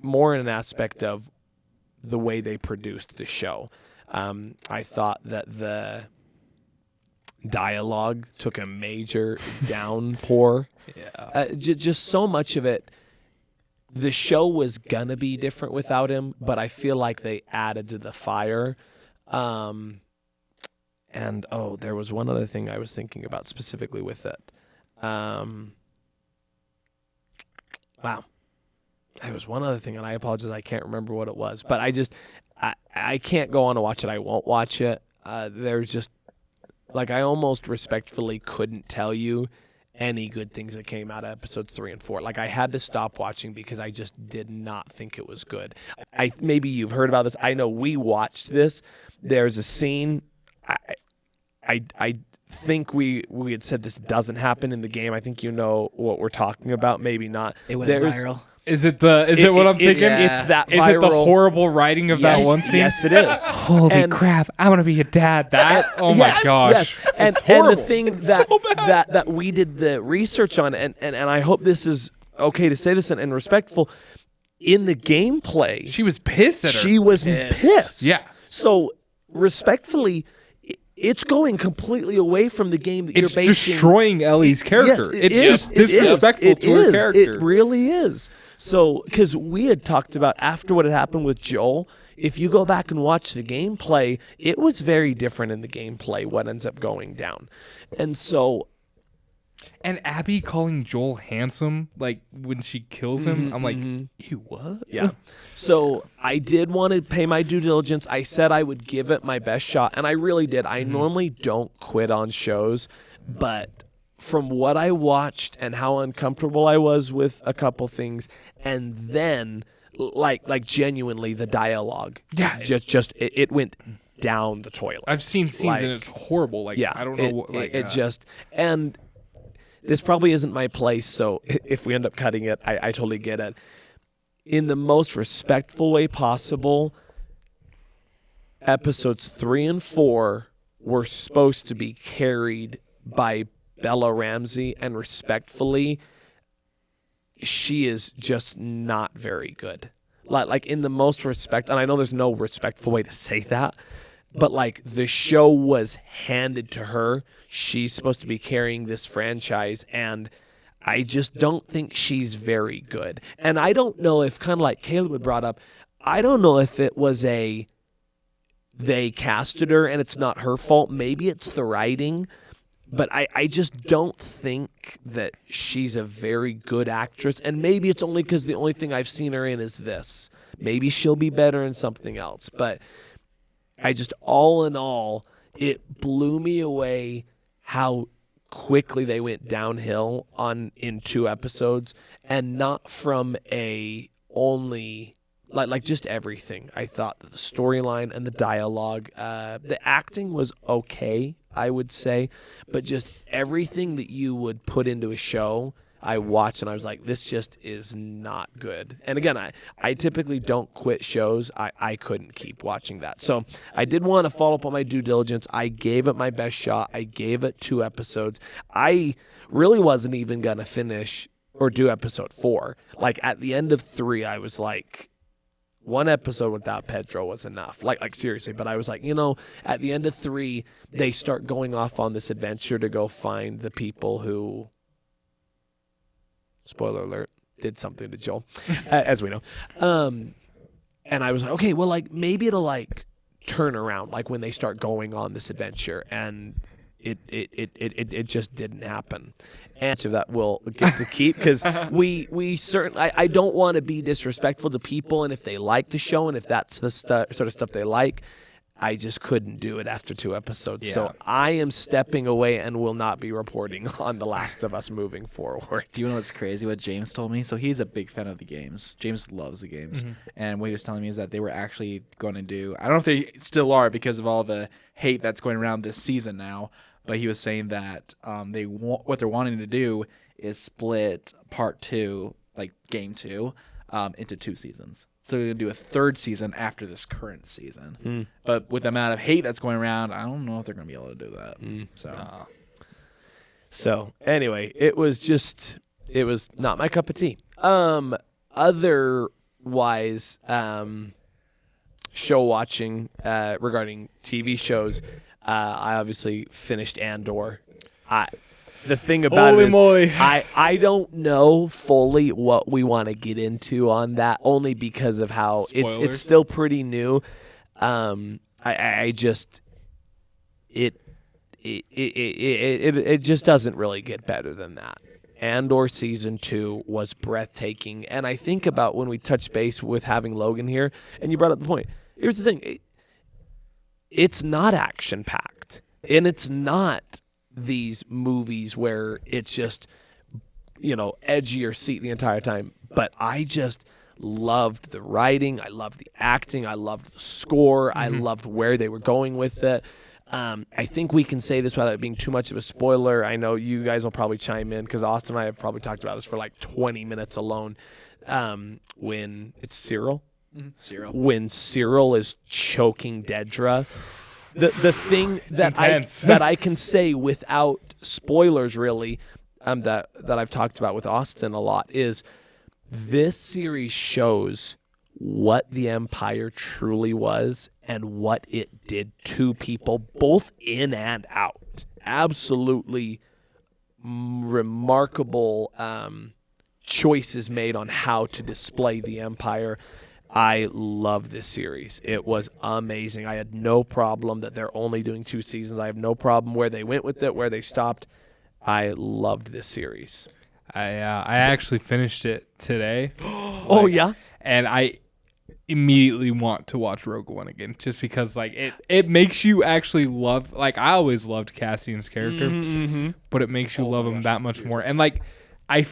more in an aspect of the way they produced the show. I thought that the dialogue took a major downpour. Yeah. Just so much of it. The show was gonna be different without him, but I feel like they added to the fire. And there was one other thing I was thinking about specifically with it. Wow. There was one other thing, and I apologize, I can't remember what it was. But I can't go on to watch it. I won't watch it. There's just, like, I almost respectfully couldn't tell you any good things that came out of episodes 3 and 4. Like, I had to stop watching because I just did not think it was good. Maybe you've heard about this. I know we watched this. There's a scene. I think we had said this doesn't happen in the game. I think you know what we're talking about. Maybe not. It went viral. Is it what I'm thinking? It's that viral. Is it the horrible writing of that one scene? Yes, it is. Holy crap! I want to be a dad. Oh my yes, gosh! Yes. And the thing that we did the research on, and I hope this is okay to say this and respectful, in the gameplay, She was pissed at her. she was pissed. Yeah. So respectfully, it's going completely away from the game that It's you're basing. destroying Ellie's character. Yes, It's just disrespectful to her character. It really is. So, because we had talked about after what had happened with Joel, if you go back and watch the gameplay, it was very different in the gameplay what ends up going down. And so, And Abby calling Joel handsome, like when she kills him, I'm like, you what? yeah. So I did want to pay my due diligence. I said I would give it my best shot, and I really did. I normally don't quit on shows, but from what I watched and how uncomfortable I was with a couple things, and then like genuinely the dialogue, Yeah. just it went down the toilet. I've seen scenes Like, and it's horrible. Like, yeah, I don't know what. Like, it just, and this probably isn't my place, so if we end up cutting it, I totally get it. In the most respectful way possible, episodes 3 and 4 were supposed to be carried by Bella Ramsey, and respectfully, she is just not very good. Like in the most respect, and I know there's no respectful way to say that, but like the show was handed to her. She's supposed to be carrying this franchise, and I just don't think she's very good. And I don't know if, kind of like Caleb had brought up, I don't know if it was they casted her and it's not her fault. Maybe it's the writing. But I just don't think that she's a very good actress. And maybe it's only because the only thing I've seen her in is this. Maybe she'll be better in something else. But I just, all in all, it blew me away how quickly they went downhill in 2 episodes. And not from a only... Like just everything. I thought that the storyline and the dialogue, the acting was okay, I would say, but just everything that you would put into a show, I watched and I was like, this just is not good. And again, I typically don't quit shows. I couldn't keep watching that. So I did want to follow up on my due diligence. I gave it my best shot. I gave it 2 episodes. I really wasn't even going to finish or do episode 4. Like at the end of 3, I was like, 1 episode without Pedro was enough. Like seriously. But I was like, at the end of 3, they start going off on this adventure to go find the people who, spoiler alert, did something to Joel, as we know. And I was like, okay, well, like maybe it'll like turn around, like when they start going on this adventure, and it just didn't happen. And that we'll get to keep, because we certainly, I don't want to be disrespectful to people, and if they like the show and if that's the sort of stuff they like, I just couldn't do it after 2 episodes. Yeah. So I am stepping away and will not be reporting on The Last of Us moving forward. Do you know what's crazy? What James told me? So he's a big fan of the games. James loves the games. And what he was telling me is that they were actually going to do, I don't know if they still are because of all the hate that's going around this season now, but he was saying that what they're wanting to do is split part 2, like game 2, into 2 seasons. So they're going to do a 3rd season after this current season. But with the amount of hate that's going around, I don't know if they're going to be able to do that. So anyway, it was not my cup of tea. Otherwise, show watching regarding TV shows, I obviously finished Andor. The thing about Holy it is, moly. I don't know fully what we want to get into on that, only because of how it's Spoilers? still pretty new. I just it just doesn't really get better than that. Andor season 2 was breathtaking, and I think about when we touched base with having Logan here, and you brought up the point. Here's the thing: it's not action packed, and it's not these movies where it's just, edge of your seat the entire time. But I just loved the writing. I loved the acting. I loved the score. I loved where they were going with it. I think we can say this without it being too much of a spoiler. I know you guys will probably chime in because Austin and I have probably talked about this for like 20 minutes alone. When it's Cyril. Cyril. When Cyril is choking Dedra. The thing that intense. that I can say without spoilers really, that I've talked about with Austin a lot, is this series shows what the Empire truly was and what it did to people, both in and out. Absolutely remarkable choices made on how to display the Empire. I love this series. It was amazing. I had no problem that they're only doing 2 seasons. I have no problem where they went with it, where they stopped. I loved this series. I actually finished it today. Oh, yeah? And I immediately want to watch Rogue One again, just because like it makes you actually love, like I always loved Cassian's character, but it makes you love him that much more. And like the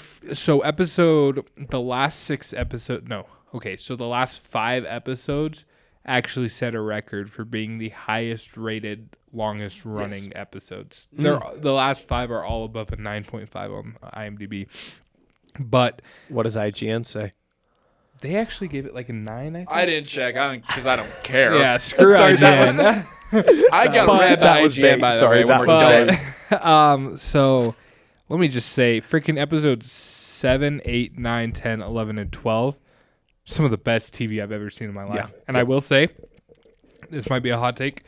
last 5 episodes actually set a record for being the highest rated, longest running episodes. The last 5 are all above a 9.5 on IMDb. But What does IGN say? they actually gave it like a 9, I think. I didn't check because I don't care. Yeah, screw Sorry, IGN. I got But read that by was IGN, bait. by the Sorry, way. that when was we're so let me just say, freaking episodes 7, 8, 9, 10, 11, and 12, some of the best TV I've ever seen in my life. Yeah. And I will say, this might be a hot take,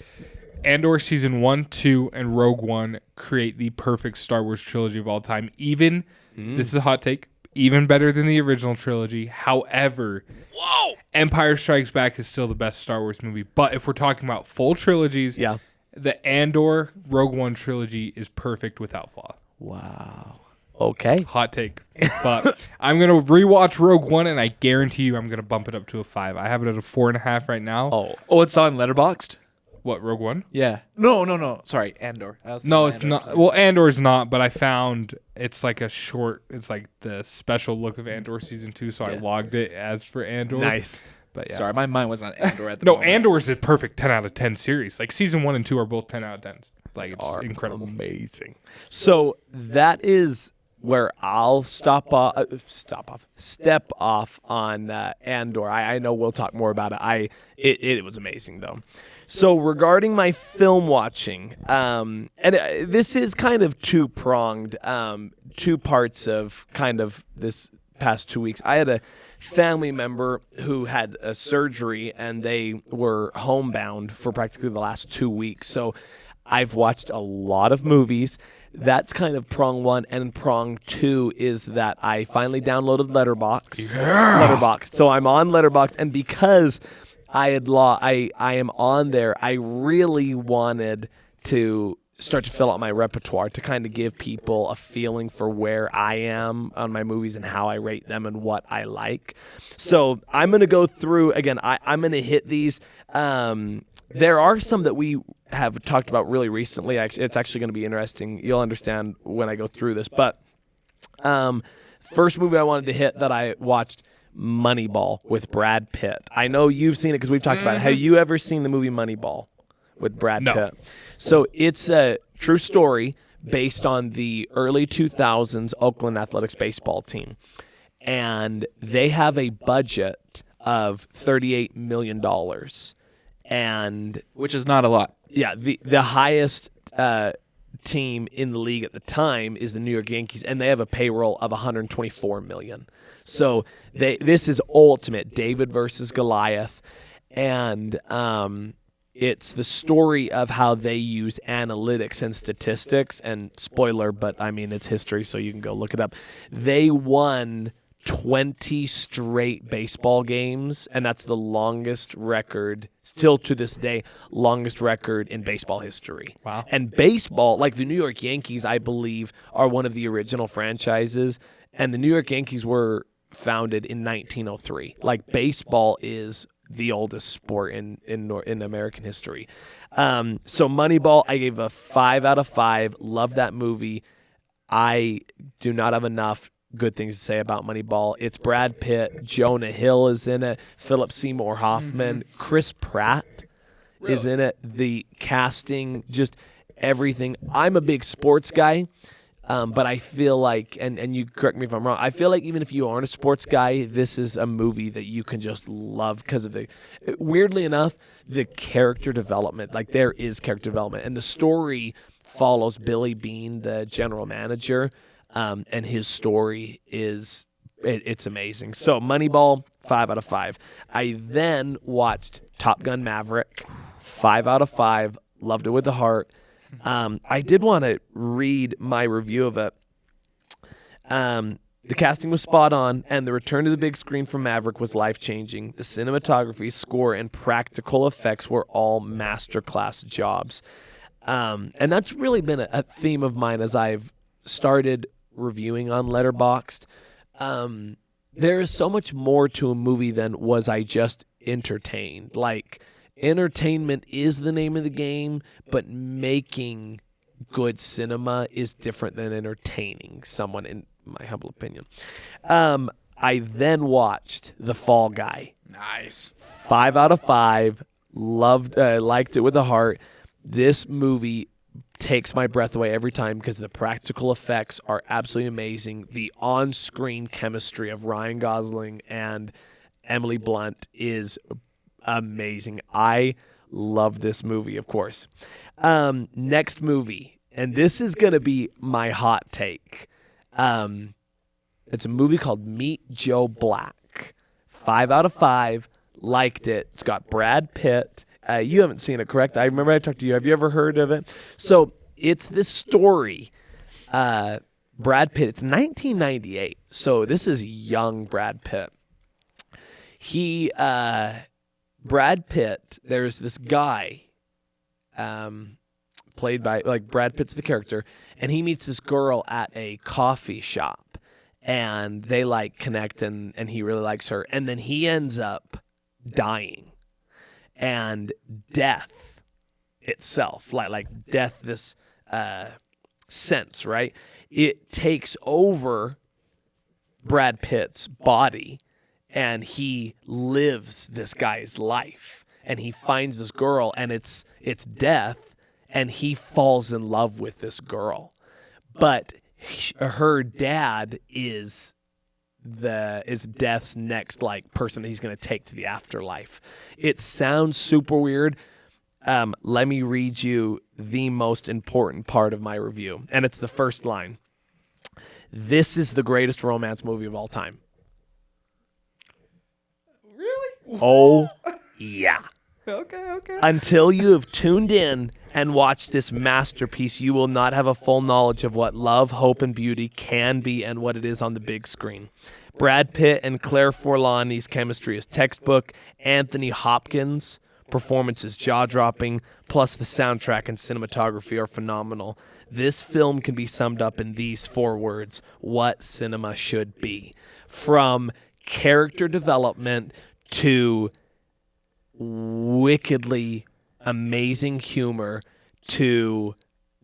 Andor season 1, 2, and Rogue One create the perfect Star Wars trilogy of all time. Even, this is a hot take, even better than the original trilogy. However, Empire Strikes Back is still the best Star Wars movie. But if we're talking about full trilogies, Yeah. the Andor Rogue One trilogy is perfect without flaw. Wow. Okay. Hot take. But I'm going to rewatch Rogue One, and I guarantee you I'm going to bump it up to a 5. I have it at a 4.5 right now. Oh, it's on Letterboxd? What, Rogue One? Yeah. No. Sorry, Andor. I was thinking No, it's Andor. not. Well, Andor's not, but I found it's like a short, it's like the special look of Andor season 2, so I Yeah. logged it as for Andor. Nice. But yeah. Sorry, my mind was on Andor at the No, moment. Andor's a perfect 10 out of 10 series. Like season 1 and 2 are both 10 out of 10s. Like it's Are incredible. amazing. So that is where I'll step off on Andor. I know we'll talk more about it. It was amazing though. So regarding my film watching, this is kind of two-pronged, two parts of kind of this past 2 weeks. I had a family member who had a surgery and they were homebound for practically the last 2 weeks. So I've watched a lot of movies. That's kind of prong one, and prong two is that I finally downloaded Letterboxd. So I'm on Letterboxd, and because I am on there, I really wanted to start to fill out my repertoire to kind of give people a feeling for where I am on my movies and how I rate them and what I like. So I'm going to go through, again, I'm going to hit these. There are some that we have talked about really recently. It's actually going to be interesting. You'll understand when I go through this. But first movie I wanted to hit that I watched, Moneyball with Brad Pitt. I know you've seen it because we've talked about it. Have you ever seen the movie Moneyball with Brad Pitt? So it's a true story based on the early 2000s Oakland Athletics baseball team. And they have a budget of $38 million. And Which is not a lot. yeah, the highest team in the league at the time is the New York Yankees, and they have a payroll of $124 million. So this is ultimate David versus Goliath, and it's the story of how they use analytics and statistics. And spoiler, but I mean it's history, so you can go look it up. They won 20 straight baseball games, and that's the longest record, still to this day, longest record in baseball history. Wow. And baseball, like the New York Yankees, I believe, are one of the original franchises, and the New York Yankees were founded in 1903. Like, baseball is the oldest sport in American history. So Moneyball, I gave a 5 out of 5. Love that movie. I do not have enough good things to say about Moneyball. It's Brad Pitt, Jonah Hill is in it, Philip Seymour Hoffman, Chris Pratt is in it. The casting, just everything. I'm a big sports guy, but I feel like, and you correct me if I'm wrong, I feel like even if you aren't a sports guy, this is a movie that you can just love because of weirdly enough, the character development. Like, there is character development, and the story follows Billy Beane, the general manager. And his story is, it's amazing. So Moneyball, 5 out of 5. I then watched Top Gun Maverick, 5 out of 5. Loved it with the heart. I did want to read my review of it. The casting was spot on, and the return to the big screen for Maverick was life-changing. The cinematography, score, and practical effects were all masterclass jobs. And that's really been a theme of mine as I've started reviewing on Letterboxd. There is so much more to a movie than was I just entertained. Like, entertainment is the name of the game, but making good cinema is different than entertaining someone, in my humble opinion. I then watched The Fall Guy. Nice. 5 out of 5. Liked it with a heart. This movie takes my breath away every time because the practical effects are absolutely amazing. The on-screen chemistry of Ryan Gosling and Emily Blunt is amazing. I Love this movie, of course. Next movie, and this is going to be my hot take. It's a movie called Meet Joe Black. 5 out of 5. Liked it. It's got Brad Pitt. You haven't seen it, correct? I remember I talked to you. Have you ever heard of it? So it's this story. Brad Pitt. It's 1998. So this is young Brad Pitt. Brad Pitt, there's this guy played by, like, Brad Pitt's the character, and he meets this girl at a coffee shop, and they, like, connect, and he really likes her, and then he ends up dying. And death itself, like death, this sense, right? It takes over Brad Pitt's body, and he lives this guy's life, and he finds this girl, and it's death, and he falls in love with this girl, but her dad is death's next, like, person that he's going to take to the afterlife. It sounds super weird. Let me read you the most important part of my review, and it's the first line. This is the greatest romance movie of all time. Really? Oh, yeah. Okay. Until you have tuned in and watched this masterpiece, you will not have a full knowledge of what love, hope, and beauty can be and what it is on the big screen. Brad Pitt and Claire Forlani's chemistry is textbook. Anthony Hopkins' performance is jaw-dropping, plus the soundtrack and cinematography are phenomenal. This film can be summed up in these 4 words: what cinema should be. From character development to wickedly amazing humor to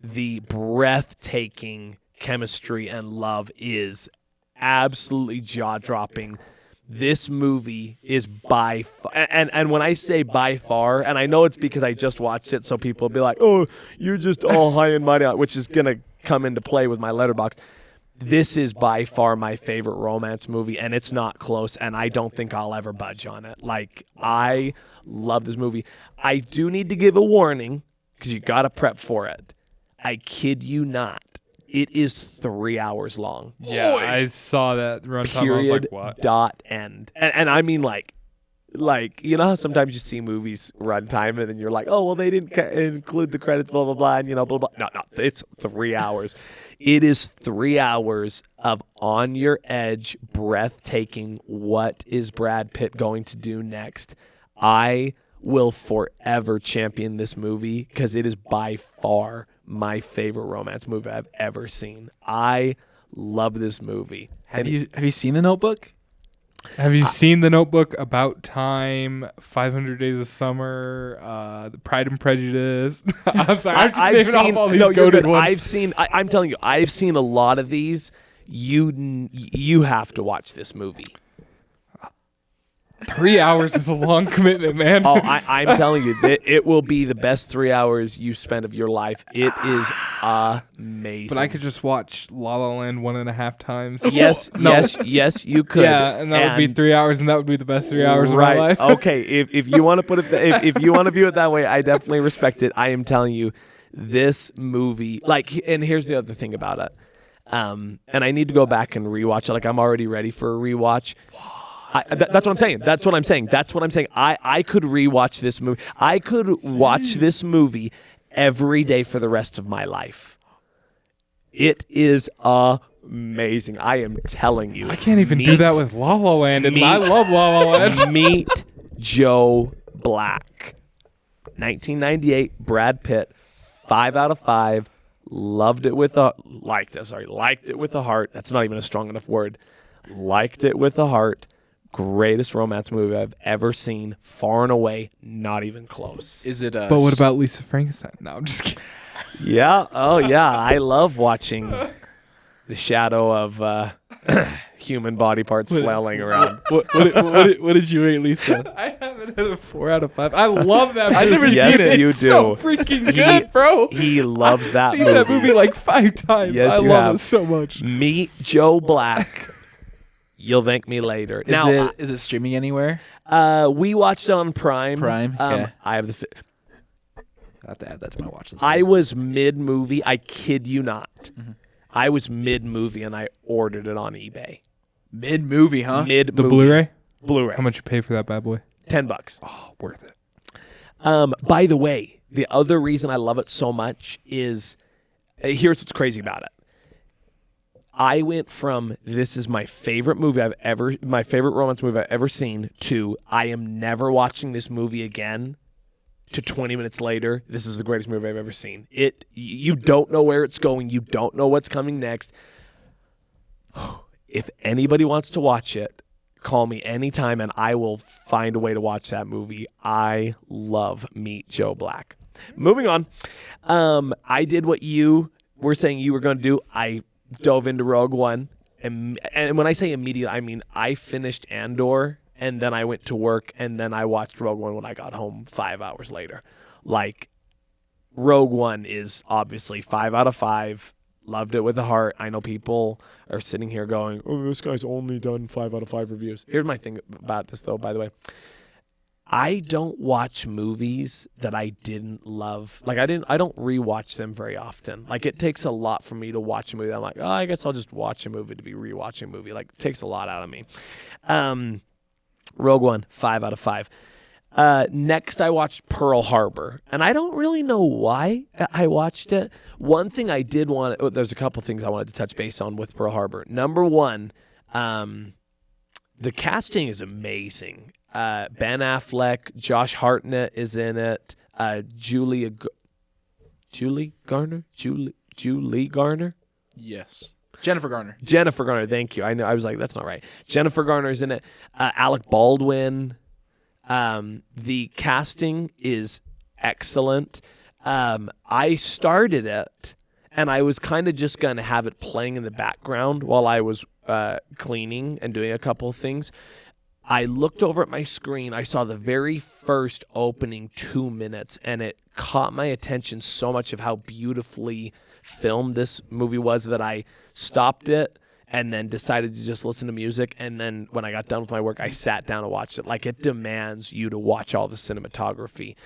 the breathtaking chemistry and love is absolutely jaw-dropping. This movie is by far, and when I say by far, and I know it's because I just watched it, so people will be like, oh, you're just all high and mighty, which is going to come into play with my letterbox. This is by far my favorite romance movie, and it's not close, and I don't think I'll ever budge on it. Like, I love this movie. I do need to give a warning, because you got to prep for it. I kid you not. It is 3 hours long. Yeah, I saw that runtime. Period. I was like, what? Dot end. And I mean, like, you know how sometimes you see movies runtime and then you're like, oh, well, they didn't include the credits, blah, blah, blah, and, you know, blah, blah. No, it's 3 hours. It is 3 hours of on your edge, breathtaking. What is Brad Pitt going to do next? I will forever champion this movie because it is by far my favorite romance movie I've ever seen. I love this movie. Have you seen The Notebook? Have you seen The Notebook, About Time, 500 Days of Summer, Pride and Prejudice? I'm sorry, I'm just naming off all these goated ones. I'm telling you, I've seen a lot of these. You have to watch this movie. 3 hours is a long commitment, man. Oh, I'm telling you, it will be the best 3 hours you spend of your life. It is amazing. But I could just watch La La Land 1.5 times. Yes, yes, you could. Yeah, and that would be 3 hours, and that would be the best 3 hours of my life. Okay, if you want to put it, if you want to view it that way, I definitely respect it. I am telling you, this movie, like, and here's the other thing about it. And I need to go back and rewatch it. Like, I'm already ready for a rewatch. That's what I'm saying. That's what I'm saying. I could rewatch this movie. I could watch this movie every day for the rest of my life. It is amazing. I am telling you. I can't even do that with La La Land, and I love La La Land. Meet Joe Black. 1998, Brad Pitt, 5 out of 5. Liked it with a heart. That's not even a strong enough word. Liked it with a heart. Greatest romance movie I've ever seen, far and away, not even close. Is it? But what about Lisa Frankenstein? No, I'm just kidding. Yeah. Oh, yeah. I love watching the shadow of human body parts flailing around. What did you rate, Lisa? I have it at a 4 out of 5. I love that movie. I've never Yes, seen it. you It's do. so freaking good, bro. He loves that I've seen movie. that movie like 5 times. Yes, I you love have. it so much. Meet Joe Black. You'll thank me later. Is it streaming anywhere? We watched it on Prime. Prime, okay. I have I have to add that to my watch list. I was mid-movie. I kid you not. I was mid-movie, and I ordered it on eBay. Mid-movie, huh? Mid-movie. The Blu-ray? Blu-ray. How much you pay for that bad boy? $10. Oh, worth it. By the way, the other reason I love it so much is, here's what's crazy about it. I went from this is my favorite my favorite romance movie I've ever seen to I am never watching this movie again to 20 minutes later, this is the greatest movie I've ever seen. You don't know where it's going. You don't know what's coming next. If anybody wants to watch it, call me anytime and I will find a way to watch that movie. I love Meet Joe Black. Moving on. I did what you were saying you were going to do. I dove into Rogue One. And when I say immediately, I mean I finished Andor and then I went to work and then I watched Rogue One when I got home 5 hours later. Like, Rogue One is obviously 5 out of 5. Loved it with a heart. I know people are sitting here going, oh, this guy's only done 5 out of 5 reviews. Here's my thing about this, though, by the way. I don't watch movies that I didn't love. Like, I don't rewatch them very often. Like, it takes a lot for me to watch a movie that I'm like, oh, I guess I'll just watch a movie to be rewatching a movie. Like, it takes a lot out of me. Rogue One, 5 out of 5. Next, I watched Pearl Harbor, and I don't really know why I watched it. One thing I did there's a couple things I wanted to touch base on with Pearl Harbor. Number one, the casting is amazing. Ben Affleck, Josh Hartnett is in it. Julie Garner? Yes. Jennifer Garner. Jennifer Garner, thank you. I know. I was like, that's not right. Jennifer Garner's in it. Alec Baldwin. The casting is excellent. I started it, and I was kind of just going to have it playing in the background while I was cleaning and doing a couple of things. I looked over at my screen. I saw the very first opening 2 minutes, and it caught my attention so much of how beautifully filmed this movie was that I stopped it and then decided to just listen to music. And then when I got done with my work, I sat down and watched it. Like, it demands you to watch all the cinematography.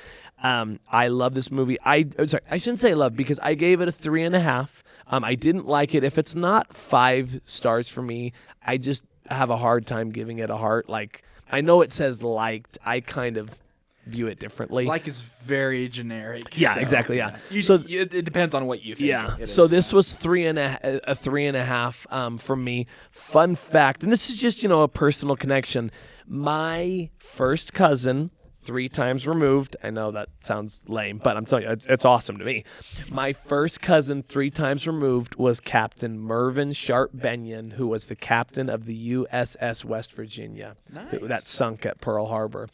I love this movie. I shouldn't say love because I gave it a 3.5. I didn't like it. If it's not 5 stars for me, I just have a hard time giving it a heart. Like, I know it says liked. I kind of view it differently. Like is very generic. Yeah, so, exactly. Yeah. It depends on what you think. Yeah. It So is. this was 3.5 from me. Fun fact, and this is just a personal connection. My first cousin, 3 times removed. I know that sounds lame, but I'm telling you, it's awesome to me. My first cousin, 3 times removed, was Captain Mervyn Sharp Benyon, who was the captain of the USS West Virginia that sunk at Pearl Harbor.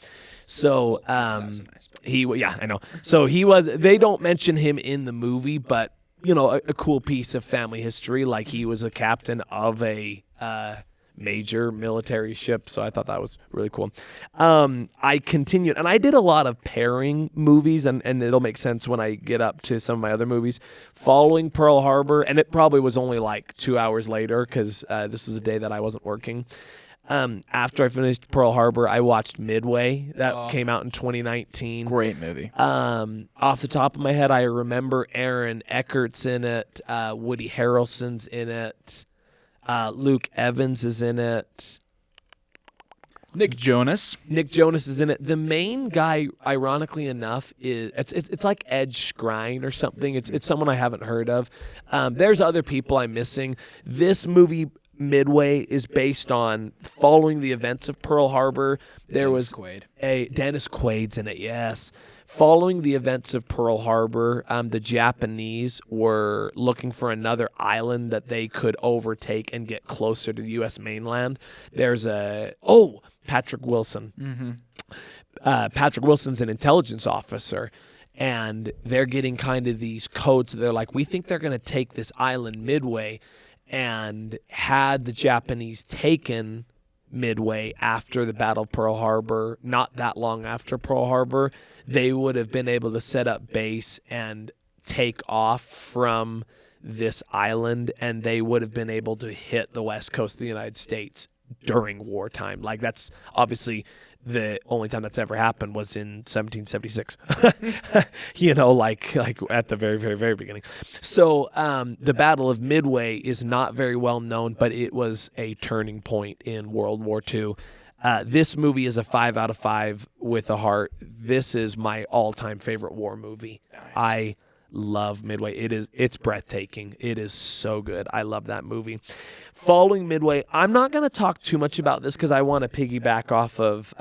So I know. So he was. They don't mention him in the movie, but a cool piece of family history. Like, he was a captain of a major military ship, so I thought that was really cool. I continued, and I did a lot of pairing movies, and it'll make sense when I get up to some of my other movies. Following Pearl Harbor, and it probably was only like 2 hours later because this was a day that I wasn't working. After I finished Pearl Harbor, I watched Midway. That came out in 2019. Great movie. Off the top of my head, I remember Aaron Eckert's in it. Woody Harrelson's in it. Luke Evans is in it. Nick Jonas is in it. The main guy, ironically enough, is it's like Ed Skrein or something. It's someone I haven't heard of. There's other people I'm missing. This movie, Midway, is based on following the events of Pearl Harbor. Dennis Quaid's in it, yes. Following the events of Pearl Harbor, the Japanese were looking for another island that they could overtake and get closer to the U.S. mainland. There's Patrick Wilson. Mm-hmm. Patrick Wilson's an intelligence officer, and they're getting kind of these codes. They're like, we think they're going to take this island Midway, and had the Japanese taken Midway after the Battle of Pearl Harbor, not that long after Pearl Harbor, they would have been able to set up base and take off from this island, and they would have been able to hit the west coast of the United States during wartime. Like, that's obviously the only time that's ever happened was in 1776. Like at the very, very, very beginning. So the Battle of Midway is not very well known, but it was a turning point in World War II. This movie is a 5 out of 5 with a heart. This is my all-time favorite war movie. Nice. I love Midway. It's breathtaking. It is so good. I love that movie. Following Midway, I'm not going to talk too much about this because I want to piggyback off of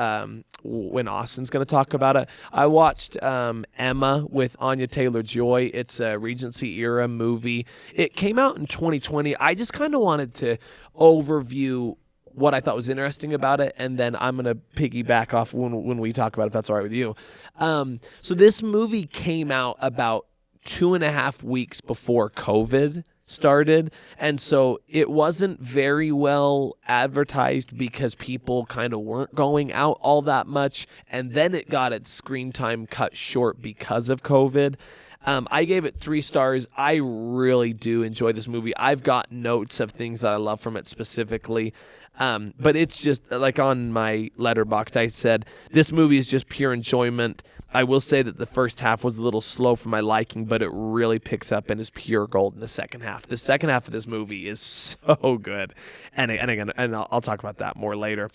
when Austin's going to talk about it. I watched Emma with Anya Taylor-Joy. It's a Regency era movie. It came out in 2020. I just kind of wanted to overview what I thought was interesting about it, and then I'm going to piggyback off when we talk about it, if that's all right with you. So this movie came out about 2.5 weeks before COVID started, and so it wasn't very well advertised because people kind of weren't going out all that much, and then it got its screen time cut short because of COVID. I gave it 3 stars. I really do enjoy this movie. I've got notes of things that I love from it specifically. But it's just like on my Letterboxd, I said, this movie is just pure enjoyment. I will say that the first half was a little slow for my liking, but it really picks up and is pure gold in the second half. The second half of this movie is so good. And I'll talk about that more later.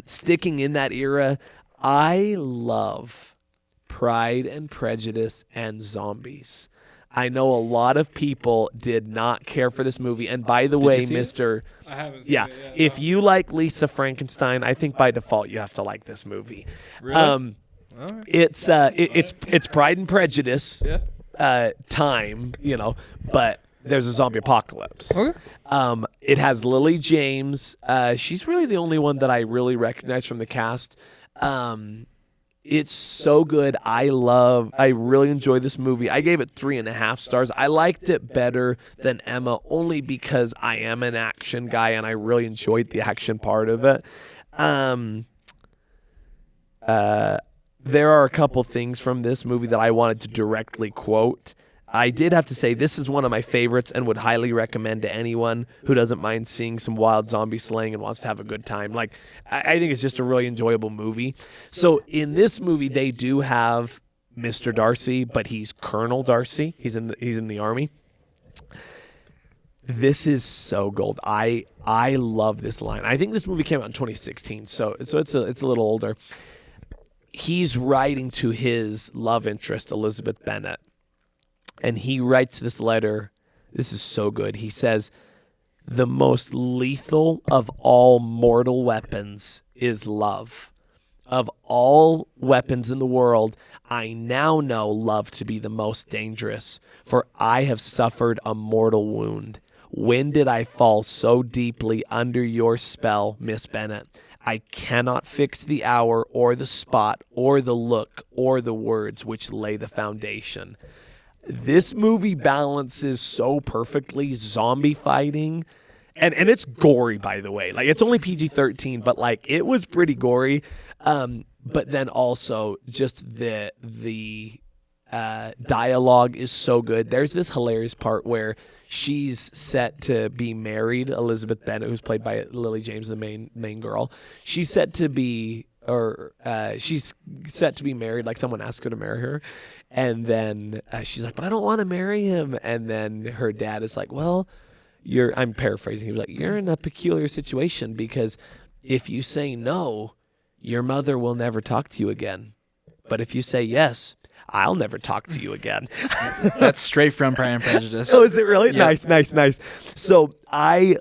Sticking in that era, I love Pride and Prejudice and zombies. I know a lot of people did not care for this movie. And by the way, Mr. I haven't seen it yet. If you like Lisa Frankenstein, I think by default you have to like this movie. Really? It's Pride and Prejudice time, but there's a zombie apocalypse. Okay. It has Lily James. She's really the only one that I really recognize from the cast. It's so good. I really enjoy this movie. I gave it 3.5 stars. I liked it better than Emma only because I am an action guy and I really enjoyed the action part of it. There are a couple things from this movie that I wanted to directly quote. I did have to say this is one of my favorites and would highly recommend to anyone who doesn't mind seeing some wild zombie slaying and wants to have a good time. Like, I think it's just a really enjoyable movie. So in this movie, they do have Mr. Darcy, but he's Colonel Darcy. He's in the army. This is so gold. I love this line. I think this movie came out in 2016, so it's a little older. He's writing to his love interest, Elizabeth Bennet. And he writes this letter. This is so good. He says, "The most lethal of all mortal weapons is love. Of all weapons in the world, I now know love to be the most dangerous, for I have suffered a mortal wound. When did I fall so deeply under your spell, Miss Bennet? I cannot fix the hour or the spot or the look or the words which lay the foundation." This movie balances so perfectly zombie fighting, and it's gory, by the way. Like, it's only PG-13, but like it was pretty gory. But then also just the dialogue is so good. There's this hilarious part where she's set to be married, Elizabeth Bennet, who's played by Lily James, the main girl. She's set to be married, like someone asked her to marry her, and then she's like, "But I don't want to marry him." And then her dad is like, "Well, I'm paraphrasing. He was like, "You're in a peculiar situation because if you say no, your mother will never talk to you again. But if you say yes, I'll never talk to you again." That's straight from Pride and Prejudice. Oh, is it really? Yep. Nice. So I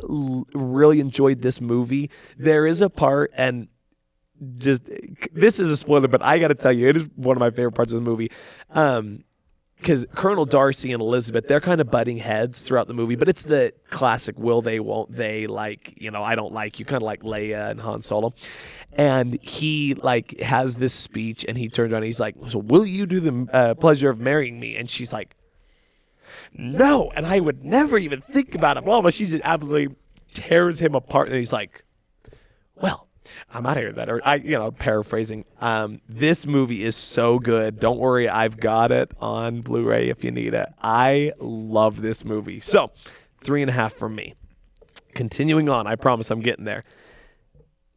really enjoyed this movie. There is a part, and just this is a spoiler, but I got to tell you, it is one of my favorite parts of the movie. Because Colonel Darcy and Elizabeth, they're kind of butting heads throughout the movie, but it's the classic will they, won't they, like, I don't like you, kind of like Leia and Han Solo. And he like has this speech, and he turns around and he's like, "So will you do the pleasure of marrying me?" And she's like, "No," and I would never even think about it. Well, but she just absolutely tears him apart, and he's like, "Well, I'm out of here." Paraphrasing. This movie is so good. Don't worry, I've got it on Blu-ray if you need it. I love this movie. So, 3.5 from me. Continuing on, I promise I'm getting there.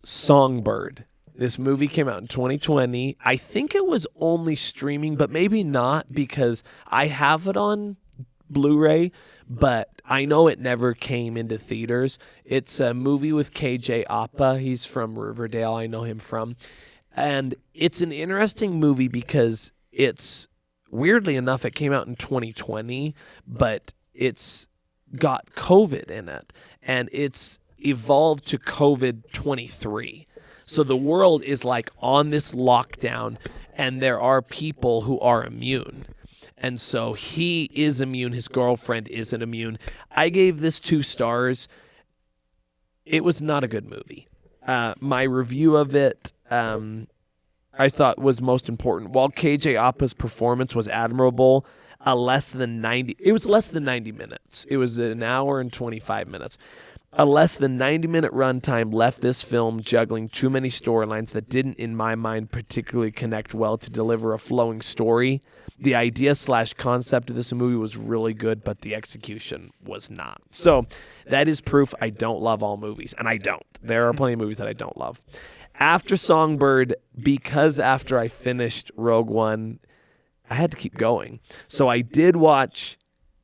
Songbird. This movie came out in 2020. I think it was only streaming, but maybe not because I have it on Blu-ray, but I know it never came into theaters. It's a movie with KJ Apa. He's from Riverdale. I know him from. And it's an interesting movie because it's, weirdly enough, it came out in 2020, but it's got COVID in it. And it's evolved to COVID 23. So the world is like on this lockdown, and there are people who are immune. And so he is immune. His girlfriend isn't immune. I gave this 2 stars. It was not a good movie. My review of it, I thought was most important. While KJ Apa's performance was admirable, it was less than 90 minutes. It was an hour and 25 minutes. A less than 90-minute runtime left this film juggling too many storylines that didn't, in my mind, particularly connect well to deliver a flowing story. The idea/concept of this movie was really good, but the execution was not. So that is proof I don't love all movies, and I don't. There are plenty of movies that I don't love. After Songbird, because after I finished Rogue One, I had to keep going. So I did watch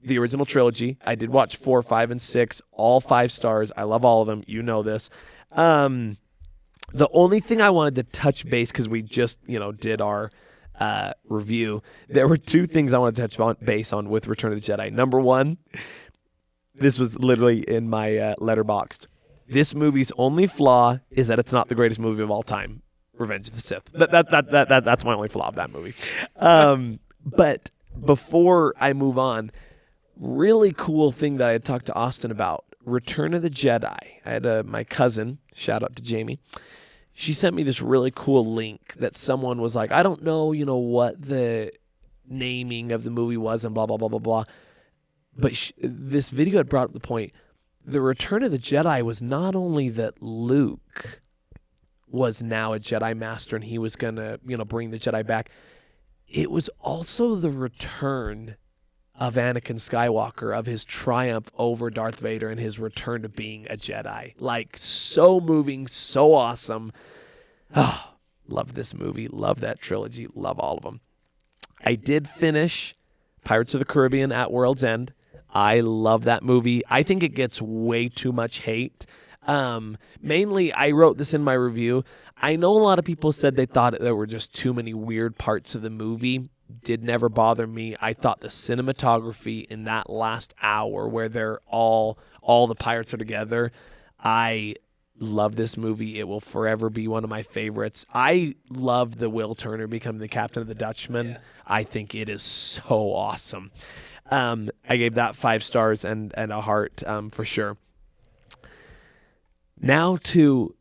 the original trilogy. I did watch 4, 5, and 6, all 5 stars. I love all of them. You know this. The only thing I wanted to touch base, because we just, did our review, there were 2 things I wanted to touch base on with Return of the Jedi. Number 1, this was literally in my letterboxd. This movie's only flaw is that it's not the greatest movie of all time. Revenge of the Sith. That's my only flaw of that movie. But before I move on, really cool thing that I had talked to Austin about, Return of the Jedi. I had my cousin, shout out to Jamie. She sent me this really cool link that someone was like, I don't know, what the naming of the movie was and blah, blah, blah, blah, blah. But this video had brought up the point. The Return of the Jedi was not only that Luke was now a Jedi Master and he was going to, bring the Jedi back. It was also the return of Anakin Skywalker, of his triumph over Darth Vader and his return to being a Jedi. Like, so moving, so awesome. Oh, love this movie, love that trilogy, love all of them. I did finish Pirates of the Caribbean at World's End. I love that movie. I think it gets way too much hate. Mainly, I wrote this in my review. I know a lot of people said they thought there were just too many weird parts of the movie. Did never bother me. I thought the cinematography in that last hour where they're all the pirates are together, I love this movie. It will forever be one of my favorites. I love the Will Turner becoming the captain of the Dutchman. Yeah. I think it is so awesome. I gave that 5 stars and a heart for sure. Now to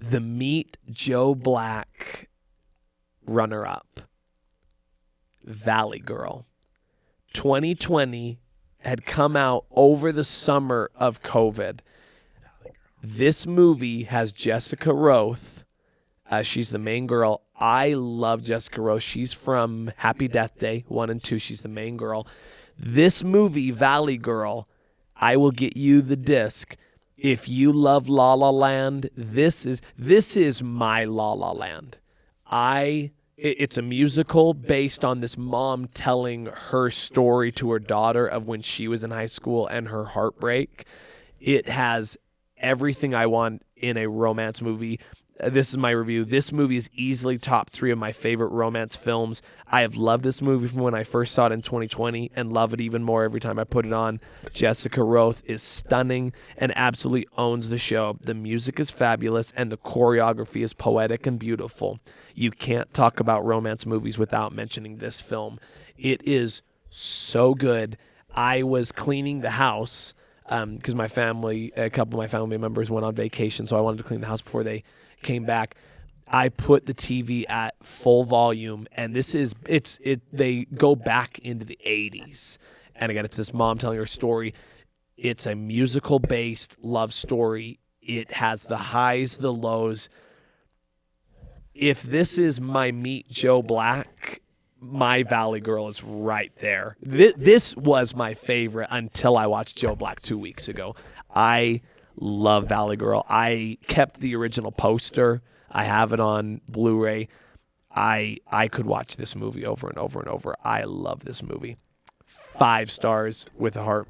the Meet Joe Black runner-up. Valley Girl. 2020 had come out over the summer of COVID. This movie has Jessica Roth. She's the main girl. I love Jessica Roth. She's from Happy Death Day 1 and 2. She's the main girl. This movie, Valley Girl, I will get you the disc. If you love La La Land, this is my La La Land. It's a musical based on this mom telling her story to her daughter of when she was in high school and her heartbreak. It has everything I want in a romance movie. This is my review. This movie is easily top 3 of my favorite romance films. I have loved this movie from when I first saw it in 2020 and love it even more every time I put it on. Jessica Roth is stunning and absolutely owns the show. The music is fabulous and the choreography is poetic and beautiful. You can't talk about romance movies without mentioning this film. It is so good. I was cleaning the house because a couple of my family members went on vacation, so I wanted to clean the house before they came back. I put the TV at full volume, and they go back into the 80s. And again, it's this mom telling her story. It's a musical-based love story. It has the highs, the lows. If this is my Meet Joe Black, my Valley Girl is right there. This was my favorite until I watched Joe Black 2 weeks ago. I love Valley Girl. I kept the original poster. I have it on Blu-ray. I could watch this movie over and over and over. I love this movie. 5 stars with a heart.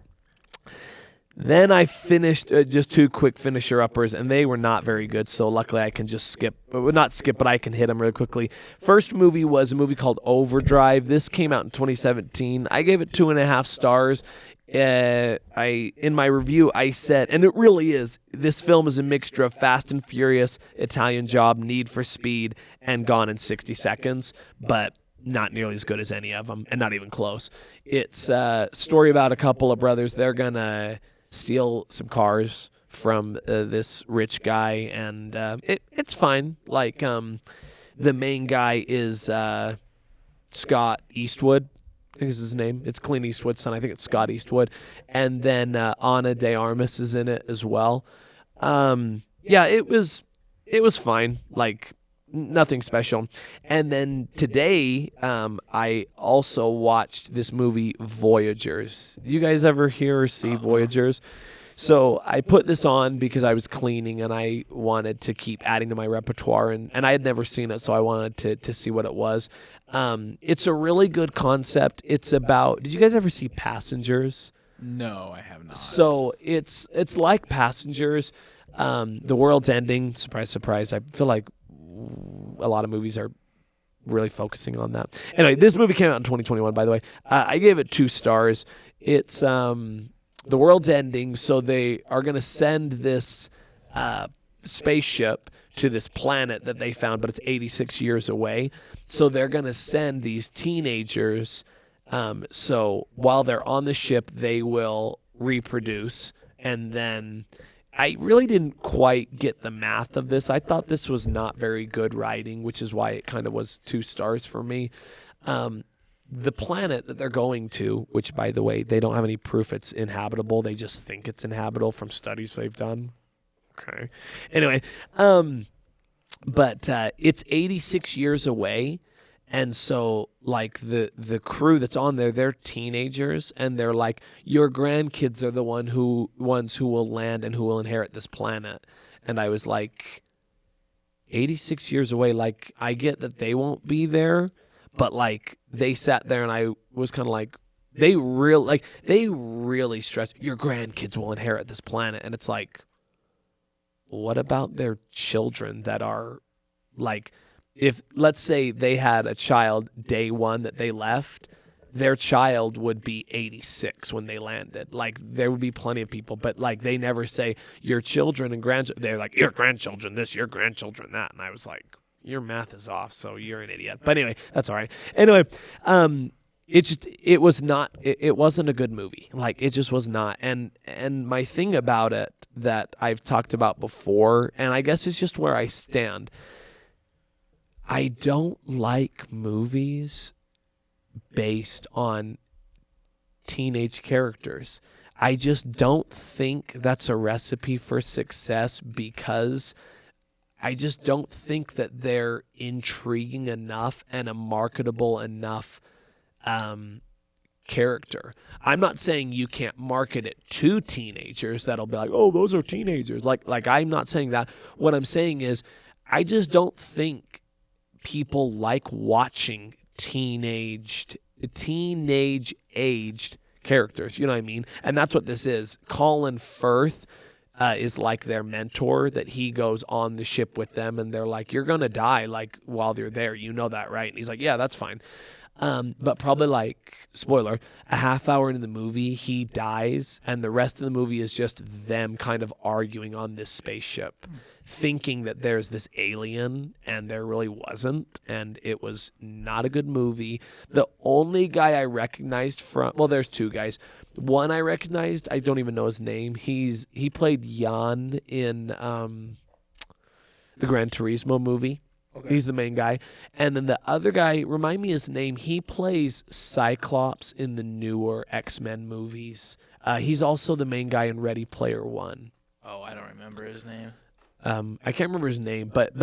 Then I finished just 2 quick finisher-uppers, and they were not very good, so luckily I can just skip. Well, not skip, but I can hit them really quickly. First movie was a movie called Overdrive. This came out in 2017. I gave it 2.5 stars. In my review, I said, and it really is, this film is a mixture of Fast and Furious, Italian Job, Need for Speed, and Gone in 60 Seconds, but not nearly as good as any of them, and not even close. It's a story about a couple of brothers. They're going to steal some cars from this rich guy, and it's fine. Like, the main guy is Scott Eastwood. I think is his name. It's Clint Eastwood's son. I think it's Scott Eastwood. And then Ana de Armas is in it as well. Yeah, it was fine. Like, nothing special. And then today, I also watched this movie, Voyagers. You guys ever hear or see Voyagers? So I put this on because I was cleaning and I wanted to keep adding to my repertoire, and I had never seen it, so I wanted to see what it was. It's a really good concept. It's about, did you guys ever see Passengers? No, I have not. So it's like Passengers. The world's ending. Surprise, surprise. I feel like a lot of movies are really focusing on that. Anyway, this movie came out in 2021, by the way. I gave it 2 stars. It's the world's ending, so they are going to send this spaceship to this planet that they found, but it's 86 years away. So they're going to send these teenagers. So while they're on the ship, they will reproduce. And then I really didn't quite get the math of this. I thought this was not very good writing, which is why it kind of was 2 stars for me. The planet that they're going to, which, by the way, they don't have any proof it's inhabitable. They just think it's inhabitable from studies they've done. Okay. Anyway, but it's 86 years away. And so, like, the crew that's on there, they're teenagers, and they're like, your grandkids are the ones who will land and who will inherit this planet. And I was like, 86 years away, like, I get that they won't be there, but, like, they sat there, and I was kind of like, they really stress, your grandkids will inherit this planet. And it's like, what about their children that are, like, if, let's say they had a child day one that they left, their child would be 86 when they landed. Like, there would be plenty of people, but, like, they never say your children and grandchildren. They're like, your grandchildren this, your grandchildren that. And I was like, your math is off, so you're an idiot. But anyway, that's all right. Anyway, it wasn't a good movie. Like, it just was not. And my thing about it that I've talked about before, and I guess it's just where I stand, I don't like movies based on teenage characters. I just don't think that's a recipe for success, because I just don't think that they're intriguing enough and a marketable enough character. I'm not saying you can't market it to teenagers that'll be like, oh, those are teenagers. Like I'm not saying that. What I'm saying is, I just don't think people like watching teenage aged characters. You know what I mean? And that's what this is. Colin Firth is like their mentor, that he goes on the ship with them, and they're like, you're gonna die, like, while they're there, you know that, right? And he's like, yeah, that's fine. But probably, like, spoiler, a half hour into the movie, he dies, and the rest of the movie is just them kind of arguing on this spaceship, thinking that there's this alien, and there really wasn't, and it was not a good movie. The only guy I recognized from, well, there's 2 guys. One I recognized, I don't even know his name. He played Jan in the Gran Turismo movie. Okay. He's the main guy. And then the other guy, remind me his name, he plays Cyclops in the newer X-Men movies. He's also the main guy in Ready Player One. Oh, I don't remember his name. I can't remember his name, but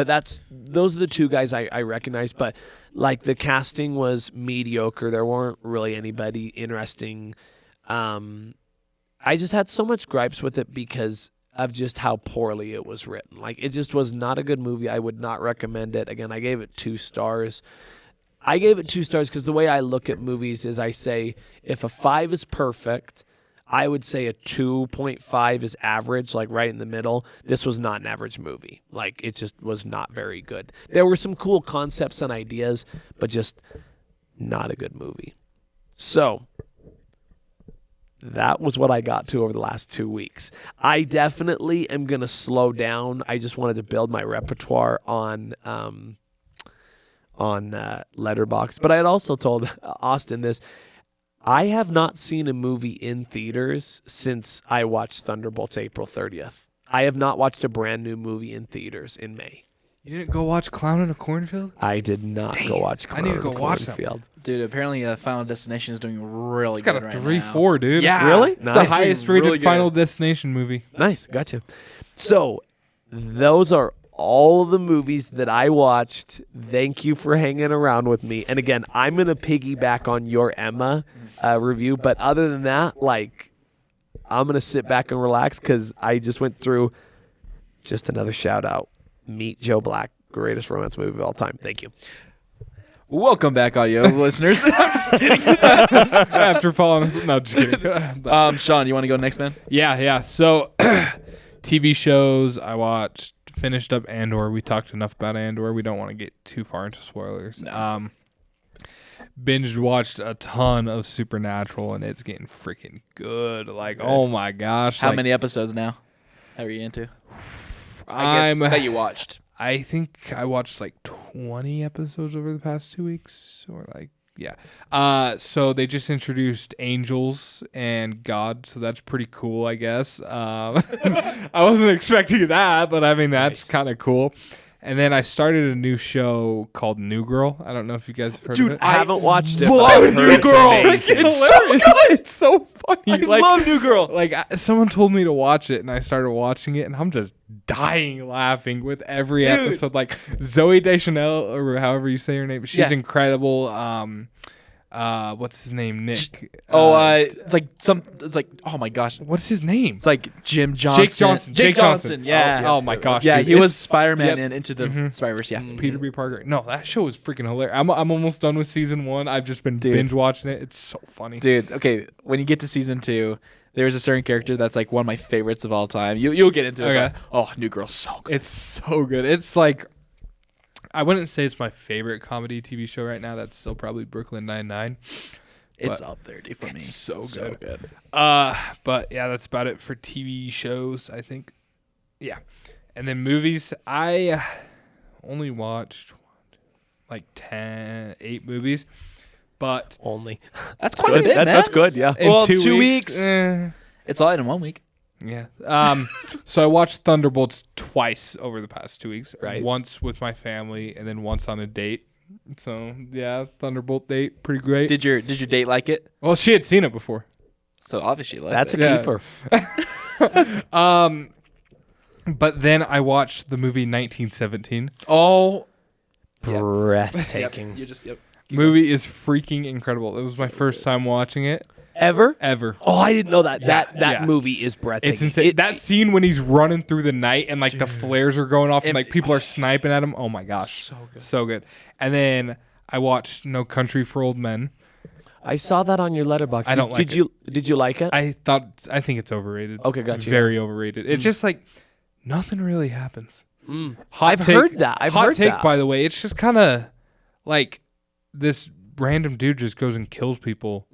those are the 2 guys I recognize. But, like, the casting was mediocre. There weren't really anybody interesting. I just had so much gripes with it because of just how poorly it was written. Like, it just was not a good movie. I would not recommend it. Again, I gave it 2 stars. I gave it 2 stars because the way I look at movies is I say if a 5 is perfect, I would say a 2.5 is average, like right in the middle. This was not an average movie. Like, it just was not very good. There were some cool concepts and ideas, but just not a good movie. So that was what I got to over the last 2 weeks. I definitely am going to slow down. I just wanted to build my repertoire on Letterboxd. But I had also told Austin this. I have not seen a movie in theaters since I watched Thunderbolts April 30th. I have not watched a brand new movie in theaters in May. You didn't go watch Clown in a Cornfield? I did not go watch Clown I need to go in watch that. Cornfield. Dude, apparently Final Destination is doing really It's got good a right 3.4, now. dude. Yeah. Really? It's Nice. the highest rated Really good. Final Destination movie. Nice, gotcha. So those are all of the movies that I watched. Thank you for hanging around with me. And again, I'm going to piggyback on your Emma review. But other than that, like, I'm going to sit back and relax because I just went through just another shout out. Meet Joe Black, greatest romance movie of all time. Thank you. Welcome back, audio listeners. After following, no, just kidding. But, Sean, you want to go next, man? yeah. So, TV shows I watched, finished up Andor. We talked enough about Andor. We don't want to get too far into spoilers. No. Binge watched a ton of Supernatural, and it's getting freaking good. Like, oh my gosh! How like, many episodes now? How are you into? I'm- that you watched. I think I watched like 20 episodes over the past 2 weeks, or like, yeah. So they just introduced angels and God, so that's pretty cool, I guess. I wasn't expecting that, but I mean, that's kind of cool. And then I started a new show called New Girl. I don't know if you guys have heard of it. I haven't watched it. love but I've New heard it's Girl. amazing. It's so good. It's so funny. I Like, love New Girl. like someone told me to watch it, and I started watching it, and I'm just dying laughing with every episode. Like Zoe Deschanel, or however you say her name, she's Yeah. incredible. What's his name? Nick. It's like oh my gosh. What's his name? It's like Jim Johnson. Jake Johnson. Jake Johnson. Yeah. Oh my gosh. Yeah, dude. he was Spider-Man Yep. in Into the Spider-Verse. Yeah. Peter B. Parker. No, that show is freaking hilarious. I'm almost done with season 1. I've just been binge watching it. It's so funny. Dude, okay, when you get to season 2, there's a certain character that's like one of my favorites of all time. You'll get into it. Okay. But, oh, New Girl's so good. It's so good. It's like, I wouldn't say it's my favorite comedy TV show right now. That's still probably Brooklyn Nine-Nine. It's up there, dude, for me. so good. good. But yeah, that's about it for TV shows, I think. Yeah. And then movies, I only watched like 8 movies. But Only. That's quite a bit, man. That's good, yeah. in Well, 2 2 weeks, weeks. It's all in 1 week. yeah. So I watched Thunderbolts twice over the past 2 weeks. Right. Once with my family and then once on a date. So yeah, Thunderbolt date, pretty great. Did your date like it? Well, she had seen it before. So obviously you liked That's it. a Yeah. keeper. But then I watched the movie 1917. Oh, Breathtaking. you just Movie is freaking incredible. It was my first time watching it Ever? ever. Oh, I didn't know that. Yeah, That yeah. movie is breathtaking. It's insane. That scene when he's running through the night and like the flares are going off and like people are sniping at him. Oh my gosh. So good. So good. And then I watched No Country for Old Men. I saw that on your letterbox. I don't like Did you like it? I think it's overrated. Okay, gotcha. Very overrated. It's just like nothing really happens. Hot I've heard that. I've hot heard take, that. by the way. It's just kind of like this random dude just goes and kills people.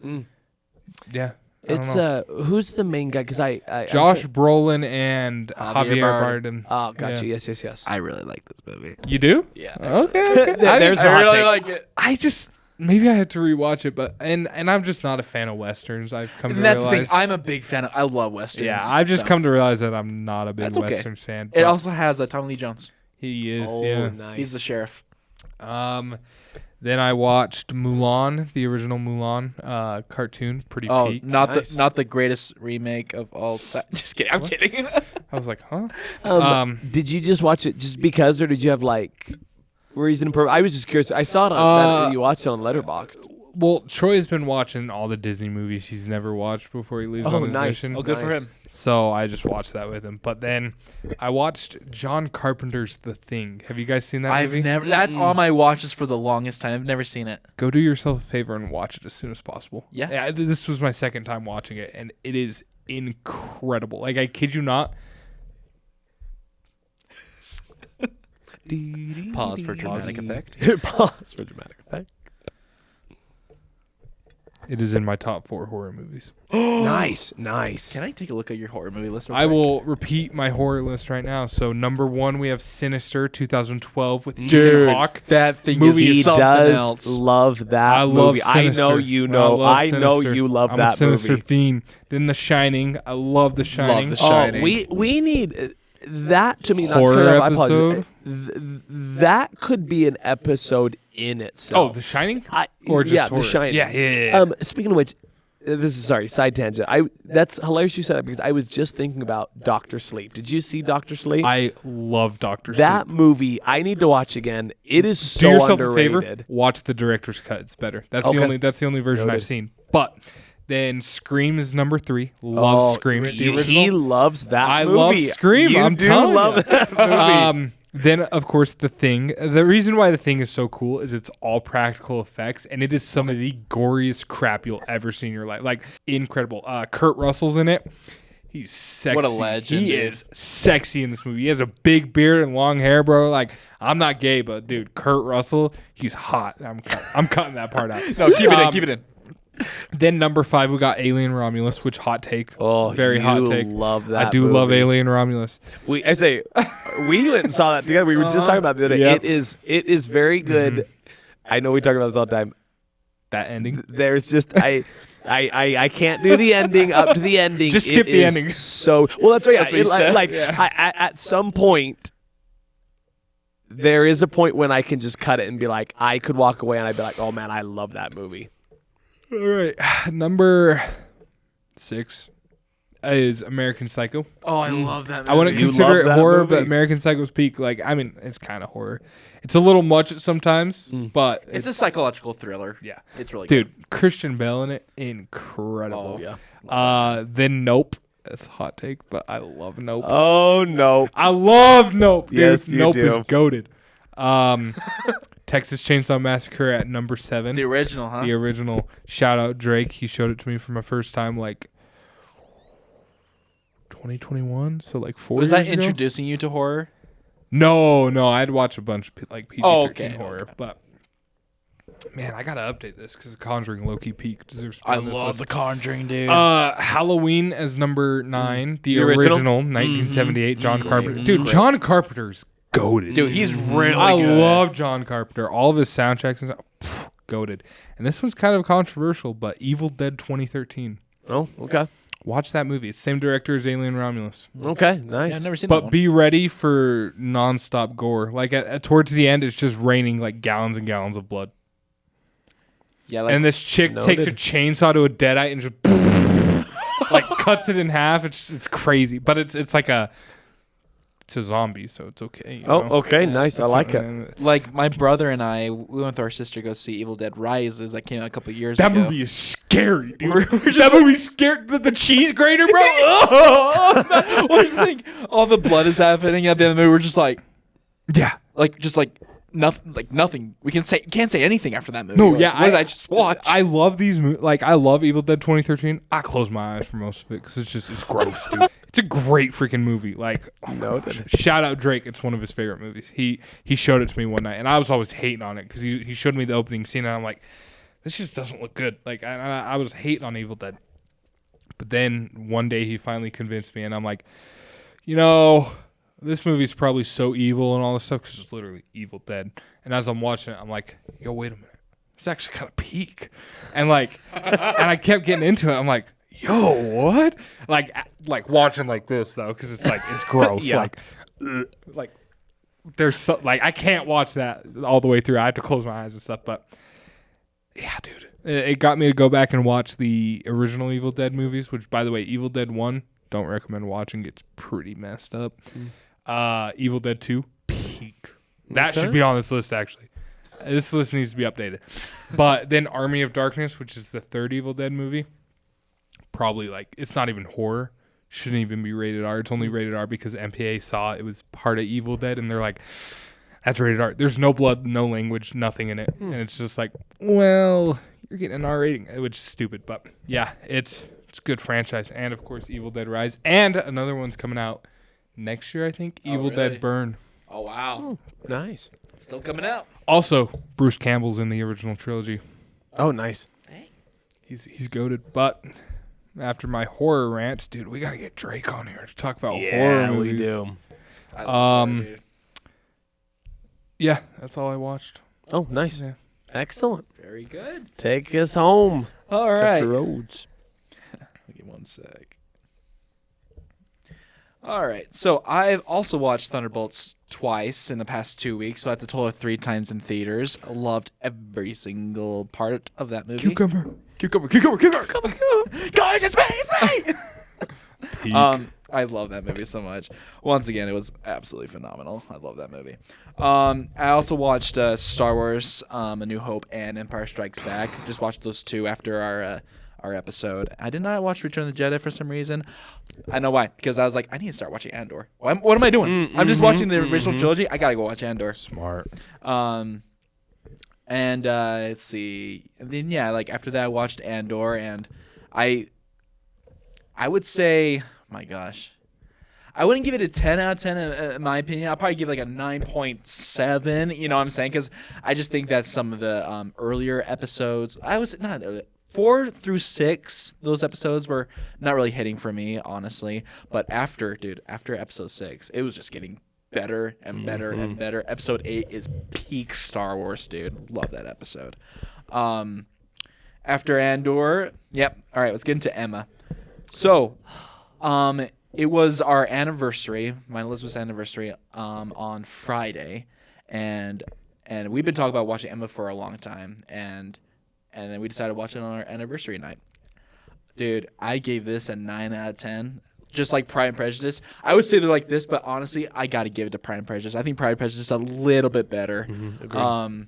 Yeah. I don't It's know. who's the main guy? Because I Josh Brolin and Javier Javier Bardem. Bardem. Oh, gotcha. Yeah. Yes. I really like this movie. You do? Yeah. Okay. There's the hot take. like it. I just maybe I had to rewatch it, but and I'm just not a fan of westerns. I've come to And that's realize. the thing. I'm a big fan of. I love westerns. yeah, I've just so. come to realize that I'm not a big That's okay. western fan. It but also has Tommy Lee Jones. he is. Oh, Yeah. nice. He's the sheriff. Then I watched Mulan, the original Mulan cartoon. Pretty Oh, peak. not the greatest remake of all time. Just kidding. I'm kidding. I was like, huh? Did you just watch it just because, or did you have like reason? I was just curious. I saw it on that you watched it on Letterboxd. Well, Troy has been watching all the Disney movies he's never watched before he leaves on his nice. mission. Oh, good for Nice. him. So I just watched that with him. But then I watched John Carpenter's The Thing. Have you guys seen that I've movie? never. That's on my watches for the longest time. I've never seen it. Go do yourself a favor and watch it as soon as possible. Yeah. This was my second time watching it, and it is incredible. Like, I kid you not. Pause for dramatic effect. Pause for dramatic effect. It is in my top 4 horror movies. Nice. Can I take a look at your horror movie list? real I quick? will repeat my horror list right now. So number 1, we have Sinister 2012 with Dude. Ethan Hawke. That thing Movie He is something does else. love that I love movie. Sinister. I know you know. love I know Sinister. you love I'm that a Sinister movie. fiend. Then The Shining. I love The Shining. The Shining. We need that to me. Not to Horror cut it off, I apologize. episode? That could be an episode in Oh, itself. The Shining? I, Or just yeah, horror? The Shining. Yeah. Speaking of which, this is side tangent. That's hilarious you said that because I was just thinking about Doctor Sleep. Did you see Doctor Sleep? I love Doctor that Sleep. movie I need to watch again. It is Do so yourself underrated. a favor. Watch the director's cut. It's better. That's Okay. the only version Noted. I've seen. But then Scream is number 3. Love Scream. He loves that I movie. love Scream. You I'm do telling love ya. that movie. Then, of course, The Thing. The reason why The Thing is so cool is it's all practical effects, and it is some of the goriest crap you'll ever see in your life. Like, incredible. Kurt Russell's in it. He's sexy. What a legend, He dude. is sexy in this movie. He has a big beard and long hair, bro. Like, I'm not gay, but, dude, Kurt Russell, he's hot. I'm cutting that part out. No, keep it in. Keep it in. Then number 5, we got Alien Romulus, which hot take. Oh, very hot you take. love that I do love movie. Alien Romulus. We went and saw that together. We were just talking about it the other day. Yep. It is very good. I know we talk about this all the time. That ending. There's just I can't do the ending up to the ending. Just skip It the is ending. So well, that's right. That's what he said. At some point, there is a point when I can just cut it and be like, I could walk away and I'd be like, oh man, I love that movie. All right. Number 6 is American Psycho. Oh, I love that movie. I wouldn't You consider love it that horror, movie? but American Psycho's peak. Like, I mean, it's kind of horror. It's a little much at sometimes, but It's a psychological thriller. yeah. It's really good. Dude, Christian Bale in it, incredible. Oh, yeah. Then Nope. That's a hot take, but I love Nope. Oh no. I love Nope, dude. Yes, you Nope do. is goated. Texas Chainsaw Massacre at number 7. The original, huh? The original. Shout out Drake. He showed it to me for my first time, like 2021. So like 4 Was years that ago? introducing you to horror? No. I'd watch a bunch of like PG-13 Oh, okay, horror, okay. but man, I gotta update this because The Conjuring low-key peak deserves. to be I on this love list. The Conjuring, dude. Halloween as number 9. The original? original 1978. John Great. Carpenter. Dude, Great. John Carpenter's goated. Dude, he's really I good. love John Carpenter. All of his soundtracks and stuff, goated. And this one's kind of controversial, but Evil Dead 2013. Oh, okay. Watch that movie. It's the same director as Alien Romulus. Okay, nice. Yeah, I've never seen that But one. be ready for nonstop gore. Like towards the end, it's just raining like gallons and gallons of blood. Yeah, like, And this chick Noted. takes a chainsaw to a deadite and just like cuts it in half. It's crazy, but it's like it's a zombie, so it's okay. You Oh, know? okay, nice. I That's like not- it. like my brother and I, we went with our sister to go see Evil Dead Rises that came out a couple years That ago. movie is scary, dude. We're just That movie's scary. The cheese grater, bro. What's the thing? All the blood is happening at the end of the movie. We're just like nothing. We can't say anything after that movie. No, Like, yeah, what did I just watch? I love these movies. Like, I love Evil Dead 2013. I close my eyes for most of it because it's gross, dude. It's a great freaking movie. Like, oh my Noted. gosh. Shout out Drake. It's one of his favorite movies. He showed it to me one night, and I was always hating on it because he showed me the opening scene, and I'm like, this just doesn't look good. Like, I was hating on Evil Dead. But then one day he finally convinced me, and I'm like, this movie's probably so evil and all this stuff because it's literally Evil Dead. And as I'm watching it, I'm like, yo, wait a minute. It's actually kind of peak. And like, and I kept getting into it. I'm like, yo, what? Like watching like this though, because it's like, it's gross. Yeah. Like there's so, like, I can't watch that all the way through. I have to close my eyes and stuff. But yeah, dude, it got me to go back and watch the original Evil Dead movies, which by the way, Evil Dead 1, don't recommend watching. It's pretty messed up. Evil Dead 2, peak. That Okay. should be on this list, actually. This list needs to be updated. But then Army of Darkness, which is the third Evil Dead movie, probably like it's not even horror. Shouldn't even be rated R. It's only rated R because MPA saw it was part of Evil Dead, and they're like, "That's rated R." There's no blood, no language, nothing in it, and it's just like, well, you're getting an R rating, which is stupid. But yeah, it's a good franchise, and of course, Evil Dead Rise, and another one's coming out next year, I think. Evil really? Dead Burn. Oh wow, Nice. still coming out. Also, Bruce Campbell's in the original trilogy. Oh, nice. He's goated, but. After my horror rant, dude, we gotta get Drake on here to talk about horror Yeah, movies. we do. I love horror, dude. Yeah, that's all I watched. Oh, nice. Yeah. Excellent. Very good. Take us home. All Touch right. the roads. Give me one sec. All right. So I've also watched Thunderbolts twice in the past 2 weeks. So that's a total of 3 times in theaters. I loved every single part of that movie. Cucumber. Guys, it's me. I love that movie so much. Once again, it was absolutely phenomenal. I love that movie. I also watched Star Wars: A New Hope and Empire Strikes Back. Just watched those 2 after our episode. I did not watch Return of the Jedi for some reason. I know why. Because I was like, I need to start watching Andor. What am I doing? I'm just watching the original trilogy. I gotta go watch Andor. Smart. And let's see. And then yeah, like after that, I watched Andor, and I would say, my gosh, I wouldn't give it a 10 out of 10 in my opinion. I'll probably give it like a 9.7. You know what I'm saying? Because I just think that some of the earlier episodes, I was not early, 4 through 6, those episodes were not really hitting for me, honestly. But after episode 6, it was just getting better and better and better. Episode 8 is peak Star Wars, dude. Love that episode. After Andor, yep. All right, let's get into Emma. So, it was our anniversary, mine and Elizabeth's anniversary, on Friday, and we've been talking about watching Emma for a long time, and then we decided to watch it on our anniversary night. Dude, I gave this a 9 out of 10. Just like Pride and Prejudice. I would say they're like this, but honestly, I got to give it to Pride and Prejudice. I think Pride and Prejudice is a little bit better. Agreed.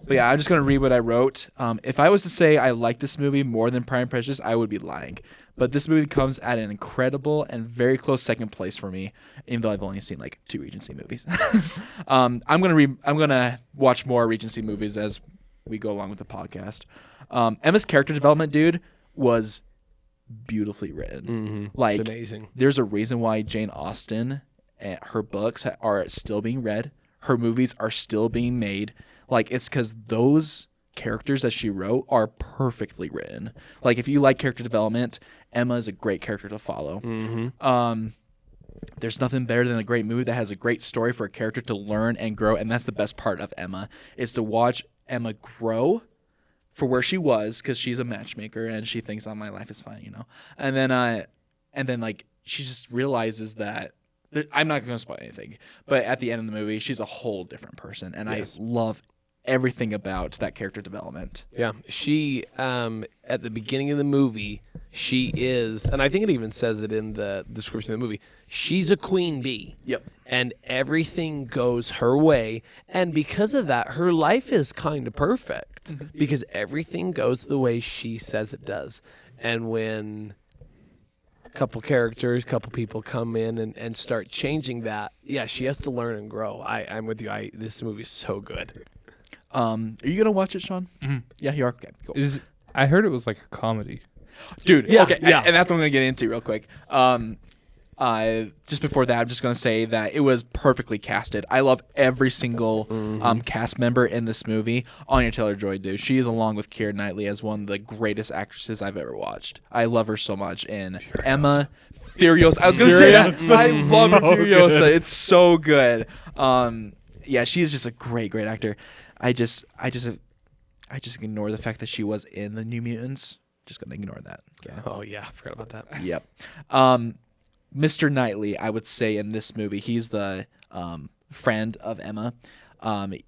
But yeah, I'm just going to read what I wrote. If I was to say I like this movie more than Pride and Prejudice, I would be lying. But this movie comes at an incredible and very close second place for me, even though I've only seen like 2 Regency movies. I'm gonna watch more Regency movies as we go along with the podcast. Emma's character development, dude, was beautifully written. Like, It's amazing. there's a reason why Jane Austen, her books are still being read. Her movies are still being made. Like, it's because those characters that she wrote are perfectly written. Like, if you like character development, Emma is a great character to follow. There's nothing better than a great movie that has a great story for a character to learn and grow, and that's the best part of Emma, is to watch Emma grow for where she was, because she's a matchmaker and she thinks, oh, my life is fine, you know. And then like she just realizes that I'm not going to spoil anything, but at the end of the movie, she's a whole different person, and Yes. I love everything about that character development. Yeah, she at the beginning of the movie, she is, and I think it even says it in the description of the movie, she's a queen bee. Yep. And everything goes her way, and because of that, her life is kind of perfect because everything goes the way she says it does. And when a couple people come in and start changing that, yeah, she has to learn and grow. I'm with you. This movie is so good. Are you gonna watch it, Sean? Yeah, you are. Okay, cool. I heard it was like a comedy. Dude. Yeah, Okay, yeah. and that's what I'm gonna get into real quick. Just before that, I'm just gonna say that it was perfectly casted. I love every single cast member in this movie. Anya Taylor-Joy, dude, she is, along with Keira Knightley, as one of the greatest actresses I've ever watched. I love her so much. In Emma Furiosa, I was gonna say that. I love her Furiosa. It's so good. Yeah, she is just a great actor. I just ignore the fact that she was in the New Mutants. Just gonna ignore that. Okay. Oh yeah, I forgot about that. Yep. Mr. Knightley, I would say in this movie, he's the friend of Emma.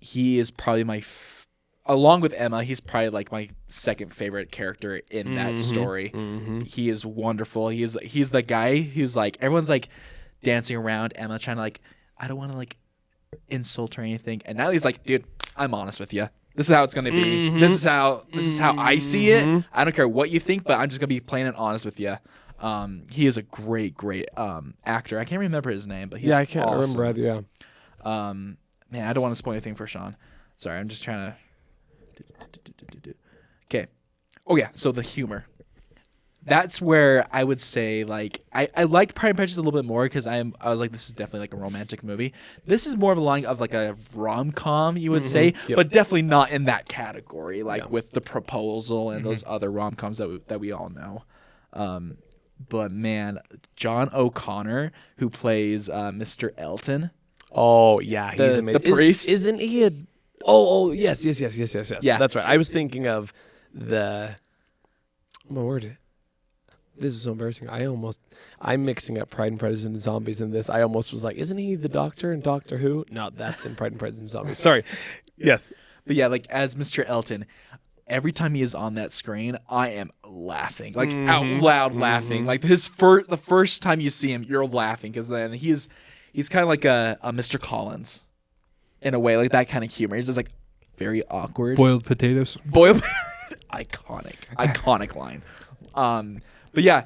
He is probably along with Emma, he's probably like my second favorite character in that story. He is wonderful. He's the guy who's like, everyone's like dancing around Emma, trying to like, I don't want to like insult or anything. And Nightly's like, dude, I'm honest with you. This is how it's gonna be. This is how I see it. I don't care what you think, but I'm just gonna be plain and honest with you. He is a great actor. I can't remember his name, but he's I can't awesome. remember either. Yeah. Man, I don't want to spoil anything for Sean. Sorry, I'm just trying to. Okay. Oh yeah, so the humor. That's where I would say like I liked Pride and Prejudice a little bit more because I was like, this is definitely like a romantic movie. This is more of a line of like a rom-com, you would say, but definitely not in that category, like with The Proposal and those other rom-coms that we all know. But man, John O'Connor, who plays Mr. Elton. Oh yeah, he's amazing. The priest, isn't he a? Oh yes. Yeah, that's right. I was thinking of the. My word. This is so embarrassing. I'm mixing up Pride and Prejudice and Zombies in this. I almost was like, isn't he the Doctor in Doctor Who? No, that's in Pride and Prejudice and Zombies. Sorry. Yes. But yeah, like as Mr. Elton, every time he is on that screen, I am laughing, like out loud laughing. Like the first time you see him, you're laughing because then he's kind of like a Mr. Collins in a way, like that kind of humor. He's just like very awkward. Boiled potatoes. Iconic line. But yeah,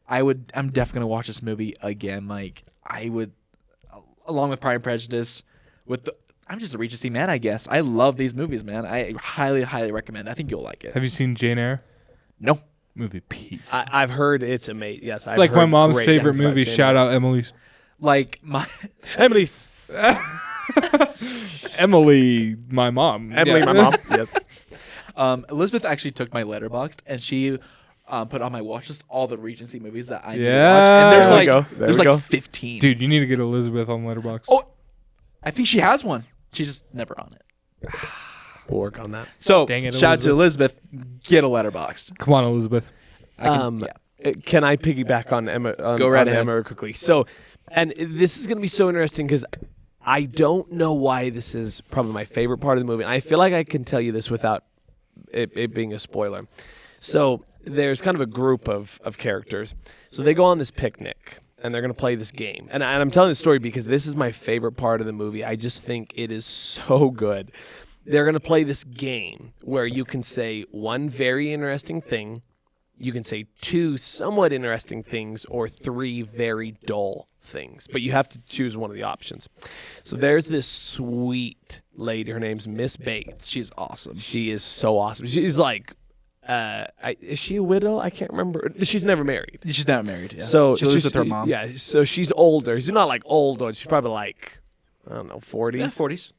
I'm definitely gonna watch this movie again. Like I would, along with Pride and Prejudice, I'm just a Regency man, I guess. I love these movies, man. I highly, highly recommend. I think you'll like it. Have you seen Jane Eyre? No. Movie Pete. I've heard it's amazing. Yes, it's like my mom's favorite movie. Shout out Emily's. Like my Emily, my mom. Emily, my mom. Yep. Elizabeth actually took my Letterboxd and she put on my watch list all the Regency movies that I need to watch. And there's like 15. Dude, you need to get Elizabeth on Letterboxd. Oh, I think she has one. She's just never on it. We'll work on that. So Dang it, shout out to Elizabeth. Get a Letterboxd. Come on, Elizabeth. Can I piggyback on Emma? Go right ahead. Emma quickly. So, and this is going to be so interesting because I don't know why this is probably my favorite part of the movie. And I feel like I can tell you this without it being a spoiler. So there's kind of a group of characters. So they go on this picnic and they're going to play this game. And I'm telling this story because this is my favorite part of the movie. I just think it is so good. They're going to play this game where you can say one very interesting thing, you can say two somewhat interesting things, or three very dull things. But you have to choose one of the options. So there's this sweet lady. Her name's Miss Bates. She's awesome. She is so awesome. She's like, is she a widow? I can't remember. She's never married. She's not married. Yeah. So she lives with her mom. Yeah. So she's older. She's not like old. She's probably like, I don't know, 40s. Yeah, 40s.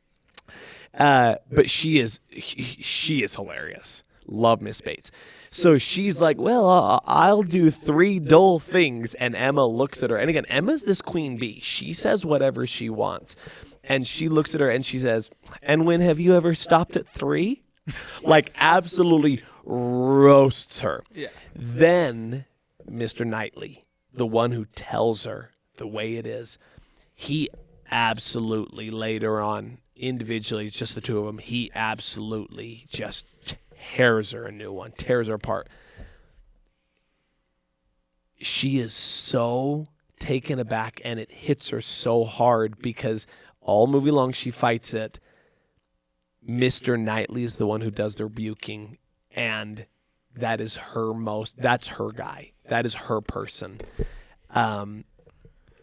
But she is hilarious. Love Miss Bates. So she's like, well, I'll do three dull things. And Emma looks at her. And again, Emma's this queen bee. She says whatever she wants. And she looks at her and she says, and when have you ever stopped at three? Like absolutely roasts her. Yeah. Then Mr. Knightley, the one who tells her the way it is, he absolutely later on, individually, it's just the two of them, he absolutely just tears her a new one, tears her apart. She is so taken aback and it hits her so hard because all movie long she fights it. Mr. Knightley is the one who does the rebuking, and that's her guy. That is her person.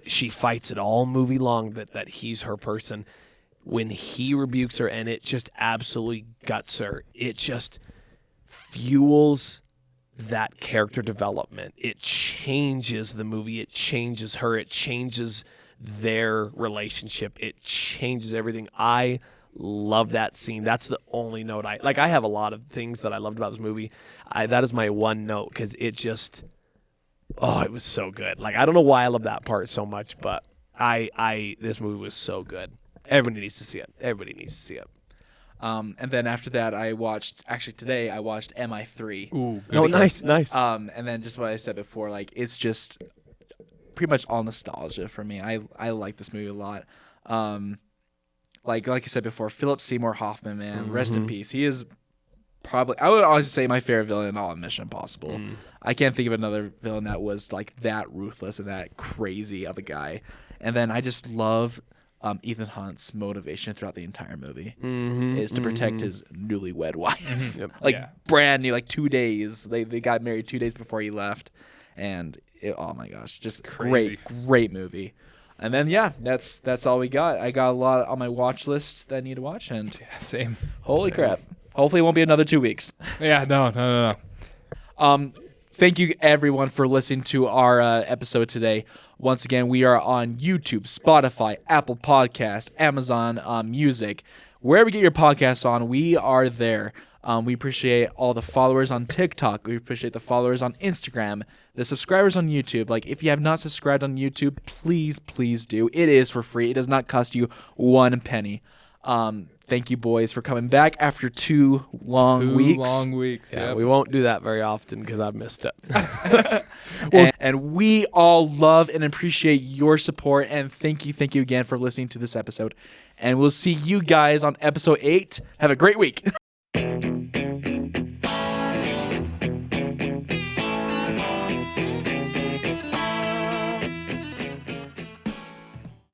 She fights it all movie long that he's her person. When he rebukes her and it just absolutely guts her, it just fuels that character development. It changes the movie. It changes her. It changes their relationship. It changes everything. I love that scene. That's the only note I have a lot of things that I loved about this movie. That is my one note because it just, it was so good. Like, I don't know why I love that part so much, but this movie was so good. Everybody needs to see it. Everybody needs to see it. And then after that, today I watched MI3. Ooh, good. Oh, nice. And then just what I said before, like it's just pretty much all nostalgia for me. I like this movie a lot. Like I said before, Philip Seymour Hoffman, man, rest in peace. He is probably, I would always say, my favorite villain in all of Mission Impossible. I can't think of another villain that was like that ruthless and that crazy of a guy. And then I just love Ethan Hunt's motivation throughout the entire movie is to protect his newlywed wife. Yeah. Brand new, like 2 days. They got married 2 days before he left. And oh my gosh, just Crazy. great movie. And then that's all we got. I got a lot on my watch list that I need to watch, and Yeah, same. holy crap! Hopefully, it won't be another 2 weeks. Yeah, no. Thank you everyone for listening to our episode today. Once again, we are on YouTube, Spotify, Apple Podcast, Amazon Music, wherever you get your podcasts on. We are there. We appreciate all the followers on TikTok. We appreciate the followers on Instagram, the subscribers on YouTube. Like, if you have not subscribed on YouTube, please do. It is for free. It does not cost you 1 penny. Thank you, boys, for coming back after 2 long weeks. Long weeks. Yeah, Yep. we won't do that very often because I've missed it. And we all love and appreciate your support. And thank you again for listening to this episode. And we'll see you guys on episode 8. Have a great week.